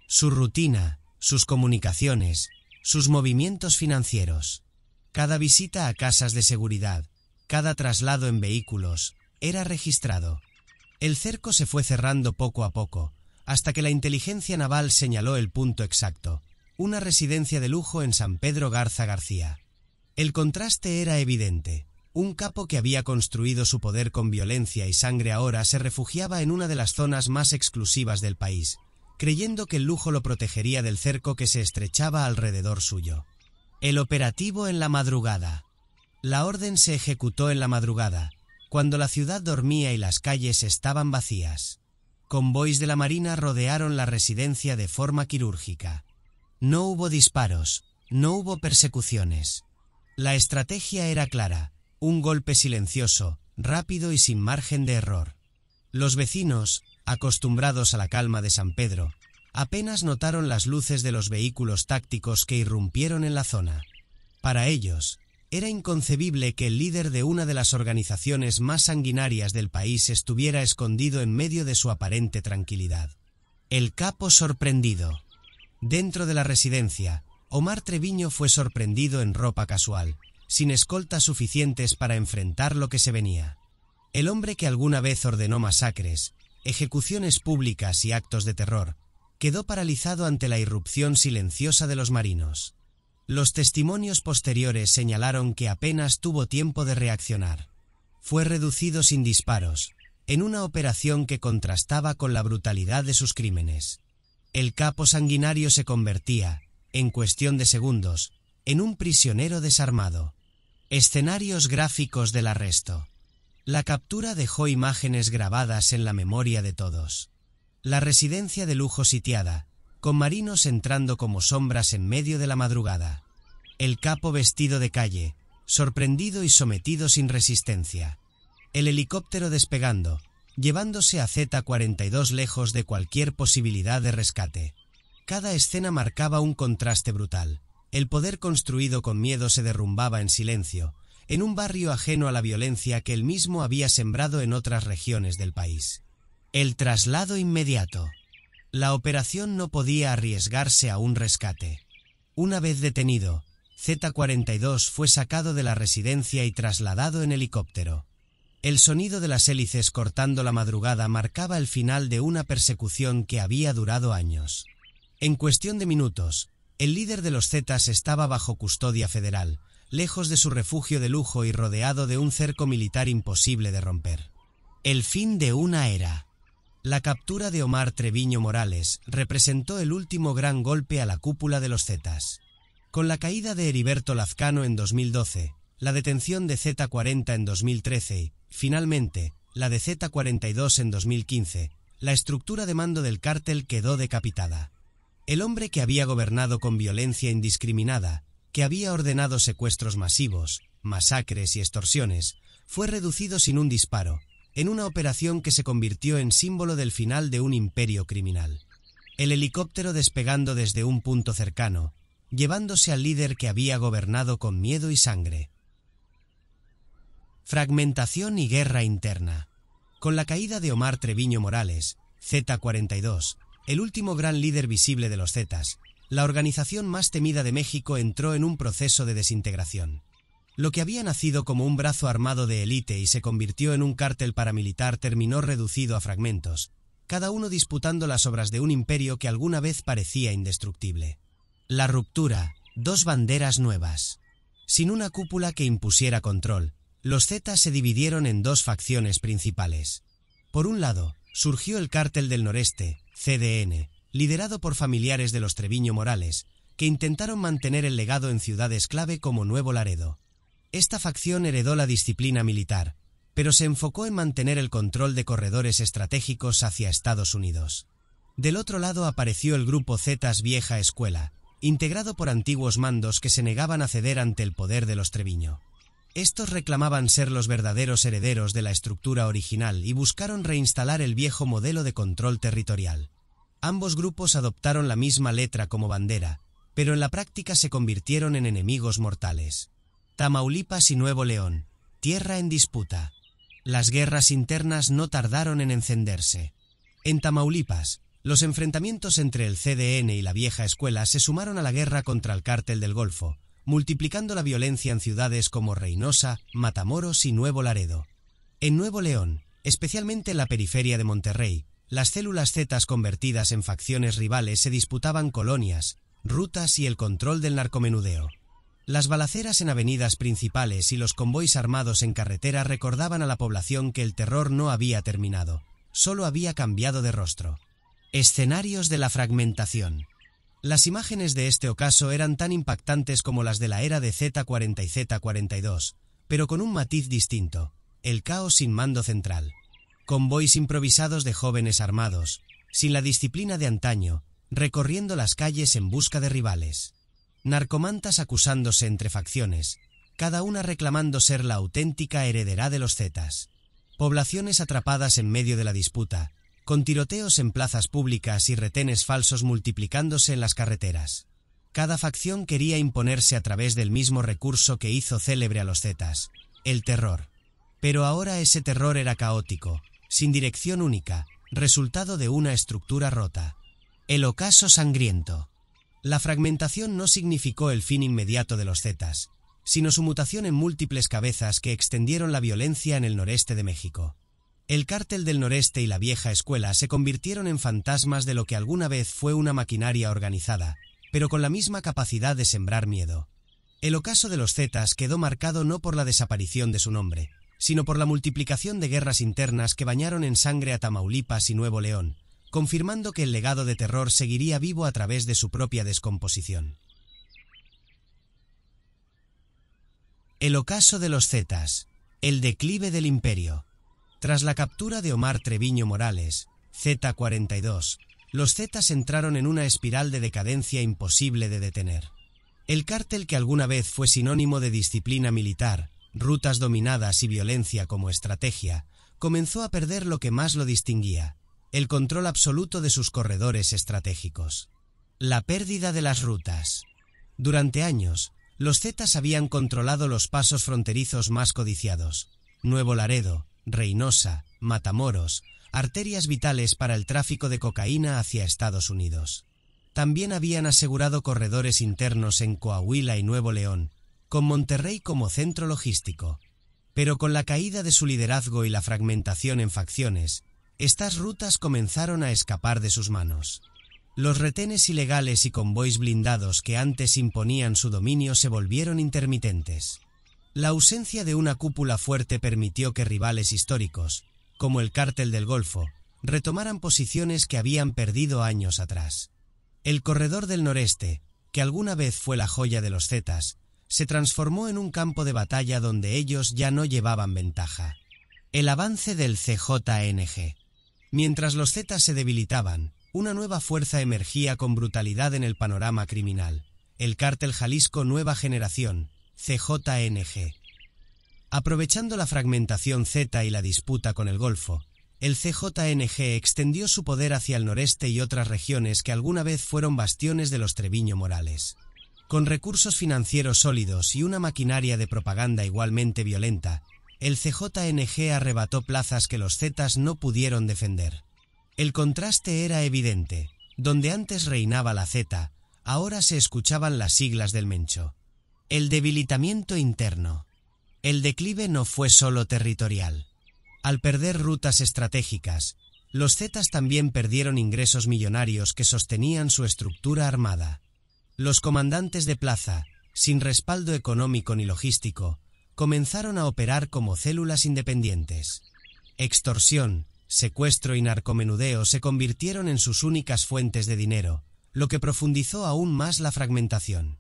Su rutina, sus comunicaciones, sus movimientos financieros. Cada visita a casas de seguridad, cada traslado en vehículos, era registrado. El cerco se fue cerrando poco a poco, hasta que la inteligencia naval señaló el punto exacto: una residencia de lujo en San Pedro Garza García. El contraste era evidente. Un capo que había construido su poder con violencia y sangre ahora se refugiaba en una de las zonas más exclusivas del país, creyendo que el lujo lo protegería del cerco que se estrechaba alrededor suyo. El operativo en la madrugada. La orden se ejecutó en la madrugada, cuando la ciudad dormía y las calles estaban vacías. Convoys de la Marina rodearon la residencia de forma quirúrgica. No hubo disparos, no hubo persecuciones. La estrategia era clara, un golpe silencioso, rápido y sin margen de error. Los vecinos, acostumbrados a la calma de San Pedro, apenas notaron las luces de los vehículos tácticos que irrumpieron en la zona. Para ellos, era inconcebible que el líder de una de las organizaciones más sanguinarias del país estuviera escondido en medio de su aparente tranquilidad. El capo sorprendido. Dentro de la residencia, Omar Treviño fue sorprendido en ropa casual, sin escoltas suficientes para enfrentar lo que se venía. El hombre que alguna vez ordenó masacres, ejecuciones públicas y actos de terror, quedó paralizado ante la irrupción silenciosa de los marinos. Los testimonios posteriores señalaron que apenas tuvo tiempo de reaccionar. Fue reducido sin disparos, en una operación que contrastaba con la brutalidad de sus crímenes. El capo sanguinario se convertía, en cuestión de segundos, en un prisionero desarmado. Escenarios gráficos del arresto. La captura dejó imágenes grabadas en la memoria de todos. La residencia de lujo sitiada, con marinos entrando como sombras en medio de la madrugada. El capo vestido de calle, sorprendido y sometido sin resistencia. El helicóptero despegando, llevándose a Z-42 lejos de cualquier posibilidad de rescate. Cada escena marcaba un contraste brutal. El poder construido con miedo se derrumbaba en silencio, en un barrio ajeno a la violencia que él mismo había sembrado en otras regiones del país. El traslado inmediato. La operación no podía arriesgarse a un rescate. Una vez detenido, Z-42 fue sacado de la residencia y trasladado en helicóptero. El sonido de las hélices cortando la madrugada marcaba el final de una persecución que había durado años. En cuestión de minutos, el líder de los Zetas estaba bajo custodia federal, lejos de su refugio de lujo y rodeado de un cerco militar imposible de romper. El fin de una era. La captura de Omar Treviño Morales representó el último gran golpe a la cúpula de los Zetas. Con la caída de Heriberto Lazcano en 2012, la detención de Z-40 en 2013 y, finalmente, la de Z-42 en 2015, la estructura de mando del cártel quedó decapitada. El hombre que había gobernado con violencia indiscriminada, que había ordenado secuestros masivos, masacres y extorsiones, fue reducido sin un disparo, en una operación que se convirtió en símbolo del final de un imperio criminal. El helicóptero despegando desde un punto cercano, llevándose al líder que había gobernado con miedo y sangre. Fragmentación y guerra interna. Con la caída de Omar Treviño Morales, Z-42, el último gran líder visible de los Zetas, la organización más temida de México entró en un proceso de desintegración. Lo que había nacido como un brazo armado de élite y se convirtió en un cártel paramilitar terminó reducido a fragmentos, cada uno disputando las obras de un imperio que alguna vez parecía indestructible. La ruptura, dos banderas nuevas. Sin una cúpula que impusiera control, los Zetas se dividieron en dos facciones principales. Por un lado, surgió el Cártel del Noreste, CDN, liderado por familiares de los Treviño Morales, que intentaron mantener el legado en ciudades clave como Nuevo Laredo. Esta facción heredó la disciplina militar, pero se enfocó en mantener el control de corredores estratégicos hacia Estados Unidos. Del otro lado apareció el grupo Zetas Vieja Escuela, integrado por antiguos mandos que se negaban a ceder ante el poder de los Treviño. Estos reclamaban ser los verdaderos herederos de la estructura original y buscaron reinstalar el viejo modelo de control territorial. Ambos grupos adoptaron la misma letra como bandera, pero en la práctica se convirtieron en enemigos mortales. Tamaulipas y Nuevo León, tierra en disputa. Las guerras internas no tardaron en encenderse. En Tamaulipas, los enfrentamientos entre el CDN y la vieja escuela se sumaron a la guerra contra el Cártel del Golfo, multiplicando la violencia en ciudades como Reynosa, Matamoros y Nuevo Laredo. En Nuevo León, especialmente en la periferia de Monterrey, las células Zetas convertidas en facciones rivales se disputaban colonias, rutas y el control del narcomenudeo. Las balaceras en avenidas principales y los convoys armados en carretera recordaban a la población que el terror no había terminado, solo había cambiado de rostro. Escenarios de la fragmentación. Las imágenes de este ocaso eran tan impactantes como las de la era de Z40 y Z42, pero con un matiz distinto: el caos sin mando central. Convoys improvisados de jóvenes armados, sin la disciplina de antaño, recorriendo las calles en busca de rivales. Narcomantas acusándose entre facciones, cada una reclamando ser la auténtica heredera de los Zetas. Poblaciones atrapadas en medio de la disputa, con tiroteos en plazas públicas y retenes falsos multiplicándose en las carreteras. Cada facción quería imponerse a través del mismo recurso que hizo célebre a los Zetas: el terror. Pero ahora ese terror era caótico, sin dirección única, resultado de una estructura rota. El ocaso sangriento. La fragmentación no significó el fin inmediato de los Zetas, sino su mutación en múltiples cabezas que extendieron la violencia en el noreste de México. El cártel del noreste y la vieja escuela se convirtieron en fantasmas de lo que alguna vez fue una maquinaria organizada, pero con la misma capacidad de sembrar miedo. El ocaso de los Zetas quedó marcado no por la desaparición de su nombre, sino por la multiplicación de guerras internas que bañaron en sangre a Tamaulipas y Nuevo León, confirmando que el legado de terror seguiría vivo a través de su propia descomposición. El ocaso de los Zetas. El declive del imperio. Tras la captura de Omar Treviño Morales, Z42, los Zetas entraron en una espiral de decadencia imposible de detener. El cártel, que alguna vez fue sinónimo de disciplina militar, rutas dominadas y violencia como estrategia, comenzó a perder lo que más lo distinguía: el control absoluto de sus corredores estratégicos. La pérdida de las rutas. Durante años, los Zetas habían controlado los pasos fronterizos más codiciados: Nuevo Laredo, Reynosa, Matamoros, arterias vitales para el tráfico de cocaína hacia Estados Unidos. También habían asegurado corredores internos en Coahuila y Nuevo León, con Monterrey como centro logístico. Pero con la caída de su liderazgo y la fragmentación en facciones, estas rutas comenzaron a escapar de sus manos. Los retenes ilegales y convoys blindados que antes imponían su dominio se volvieron intermitentes. La ausencia de una cúpula fuerte permitió que rivales históricos, como el Cártel del Golfo, retomaran posiciones que habían perdido años atrás. El corredor del noreste, que alguna vez fue la joya de los Zetas, se transformó en un campo de batalla donde ellos ya no llevaban ventaja. El avance del CJNG. Mientras los Zetas se debilitaban, una nueva fuerza emergía con brutalidad en el panorama criminal: el Cártel Jalisco Nueva Generación, CJNG. Aprovechando la fragmentación Z y la disputa con el Golfo, el CJNG extendió su poder hacia el noreste y otras regiones que alguna vez fueron bastiones de los Treviño Morales. Con recursos financieros sólidos y una maquinaria de propaganda igualmente violenta, el CJNG arrebató plazas que los Zetas no pudieron defender. El contraste era evidente: donde antes reinaba la Z, ahora se escuchaban las siglas del Mencho. El debilitamiento interno. El declive no fue solo territorial. Al perder rutas estratégicas, los Zetas también perdieron ingresos millonarios que sostenían su estructura armada. Los comandantes de plaza, sin respaldo económico ni logístico, comenzaron a operar como células independientes. Extorsión, secuestro y narcomenudeo se convirtieron en sus únicas fuentes de dinero, lo que profundizó aún más la fragmentación.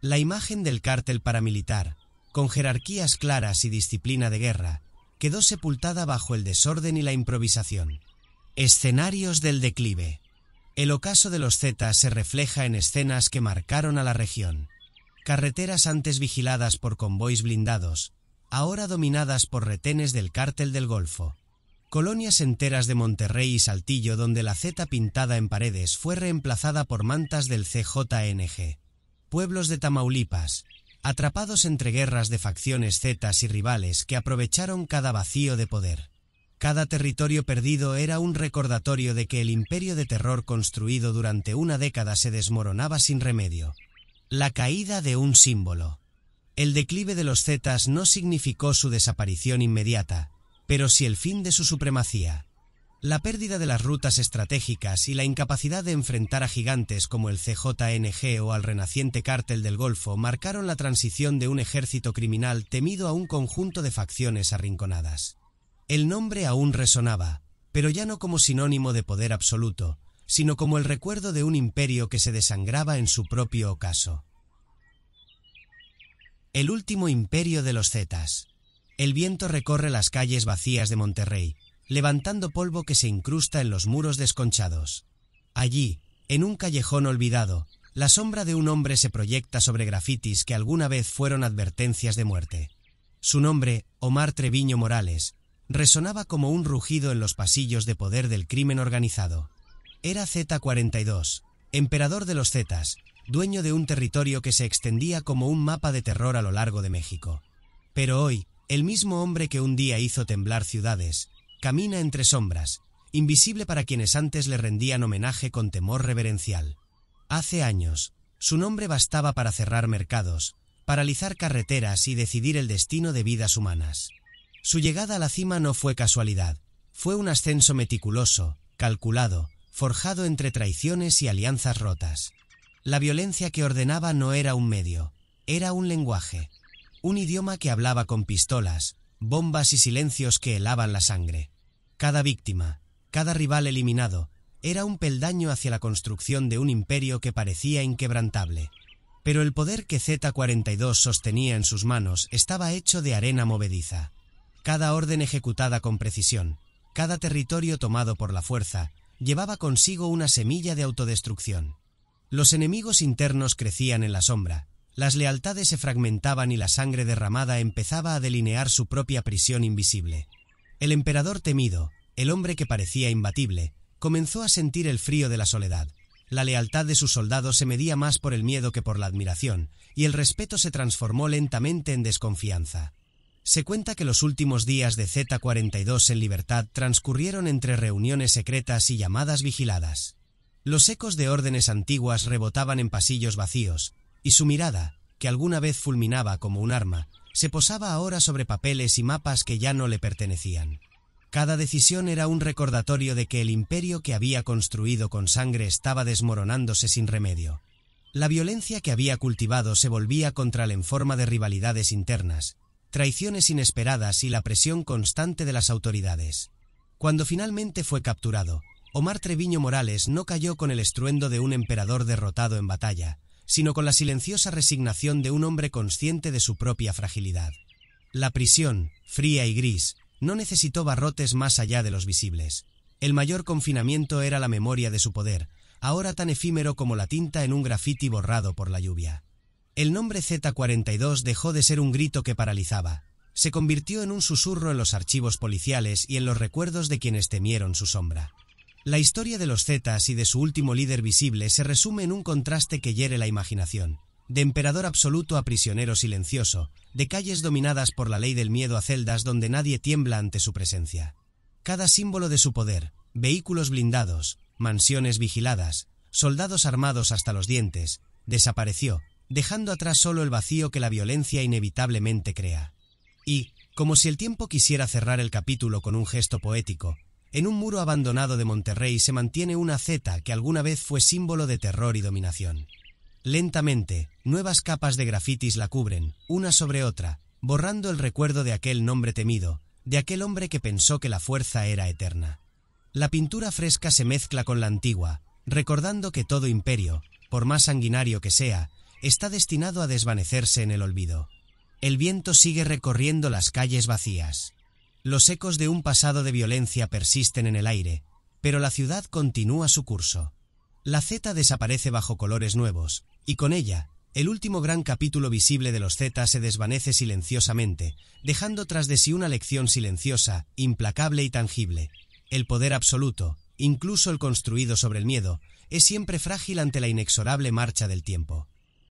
La imagen del cártel paramilitar, con jerarquías claras y disciplina de guerra, quedó sepultada bajo el desorden y la improvisación. Escenarios del declive. El ocaso de los Zetas se refleja en escenas que marcaron a la región. Carreteras antes vigiladas por convoys blindados, ahora dominadas por retenes del Cártel del Golfo. Colonias enteras de Monterrey y Saltillo donde la Z pintada en paredes fue reemplazada por mantas del CJNG. Pueblos de Tamaulipas, atrapados entre guerras de facciones Zetas y rivales que aprovecharon cada vacío de poder. Cada territorio perdido era un recordatorio de que el imperio de terror construido durante una década se desmoronaba sin remedio. La caída de un símbolo. El declive de los Zetas no significó su desaparición inmediata, pero sí el fin de su supremacía. La pérdida de las rutas estratégicas y la incapacidad de enfrentar a gigantes como el CJNG o al renaciente cártel del Golfo marcaron la transición de un ejército criminal temido a un conjunto de facciones arrinconadas. El nombre aún resonaba, pero ya no como sinónimo de poder absoluto, sino como el recuerdo de un imperio que se desangraba en su propio ocaso. El último imperio de los Zetas. El viento recorre las calles vacías de Monterrey, levantando polvo que se incrusta en los muros desconchados. Allí, en un callejón olvidado, la sombra de un hombre se proyecta sobre grafitis que alguna vez fueron advertencias de muerte. Su nombre, Omar Treviño Morales, resonaba como un rugido en los pasillos de poder del crimen organizado. Era Z42, emperador de los Zetas, dueño de un territorio que se extendía como un mapa de terror a lo largo de México. Pero hoy, el mismo hombre que un día hizo temblar ciudades, camina entre sombras, invisible para quienes antes le rendían homenaje con temor reverencial. Hace años, su nombre bastaba para cerrar mercados, paralizar carreteras y decidir el destino de vidas humanas. Su llegada a la cima no fue casualidad, fue un ascenso meticuloso, calculado, forjado entre traiciones y alianzas rotas. La violencia que ordenaba no era un medio, era un lenguaje, un idioma que hablaba con pistolas, bombas y silencios que helaban la sangre. Cada víctima, cada rival eliminado, era un peldaño hacia la construcción de un imperio que parecía inquebrantable. Pero el poder que Z42 sostenía en sus manos estaba hecho de arena movediza. Cada orden ejecutada con precisión, cada territorio tomado por la fuerza, llevaba consigo una semilla de autodestrucción. Los enemigos internos crecían en la sombra, las lealtades se fragmentaban y la sangre derramada empezaba a delinear su propia prisión invisible. El emperador temido, el hombre que parecía imbatible, comenzó a sentir el frío de la soledad. La lealtad de sus soldados se medía más por el miedo que por la admiración, y el respeto se transformó lentamente en desconfianza. Se cuenta que los últimos días de Z42 en libertad transcurrieron entre reuniones secretas y llamadas vigiladas. Los ecos de órdenes antiguas rebotaban en pasillos vacíos, y su mirada, que alguna vez fulminaba como un arma, se posaba ahora sobre papeles y mapas que ya no le pertenecían. Cada decisión era un recordatorio de que el imperio que había construido con sangre estaba desmoronándose sin remedio. La violencia que había cultivado se volvía contra él en forma de rivalidades internas, traiciones inesperadas y la presión constante de las autoridades. Cuando finalmente fue capturado, Omar Treviño Morales no cayó con el estruendo de un emperador derrotado en batalla, sino con la silenciosa resignación de un hombre consciente de su propia fragilidad. La prisión, fría y gris, no necesitó barrotes más allá de los visibles. El mayor confinamiento era la memoria de su poder, ahora tan efímero como la tinta en un grafiti borrado por la lluvia. El nombre Z42 dejó de ser un grito que paralizaba. Se convirtió en un susurro en los archivos policiales y en los recuerdos de quienes temieron su sombra. La historia de los Zetas y de su último líder visible se resume en un contraste que hiere la imaginación. De emperador absoluto a prisionero silencioso, de calles dominadas por la ley del miedo a celdas donde nadie tiembla ante su presencia. Cada símbolo de su poder, vehículos blindados, mansiones vigiladas, soldados armados hasta los dientes, desapareció, dejando atrás solo el vacío que la violencia inevitablemente crea. Y, como si el tiempo quisiera cerrar el capítulo con un gesto poético, en un muro abandonado de Monterrey se mantiene una Z que alguna vez fue símbolo de terror y dominación. Lentamente, nuevas capas de grafitis la cubren, una sobre otra, borrando el recuerdo de aquel nombre temido, de aquel hombre que pensó que la fuerza era eterna. La pintura fresca se mezcla con la antigua, recordando que todo imperio, por más sanguinario que sea, está destinado a desvanecerse en el olvido. El viento sigue recorriendo las calles vacías. Los ecos de un pasado de violencia persisten en el aire, pero la ciudad continúa su curso. La Z desaparece bajo colores nuevos, y con ella, el último gran capítulo visible de los Z se desvanece silenciosamente, dejando tras de sí una lección silenciosa, implacable y tangible. El poder absoluto, incluso el construido sobre el miedo, es siempre frágil ante la inexorable marcha del tiempo.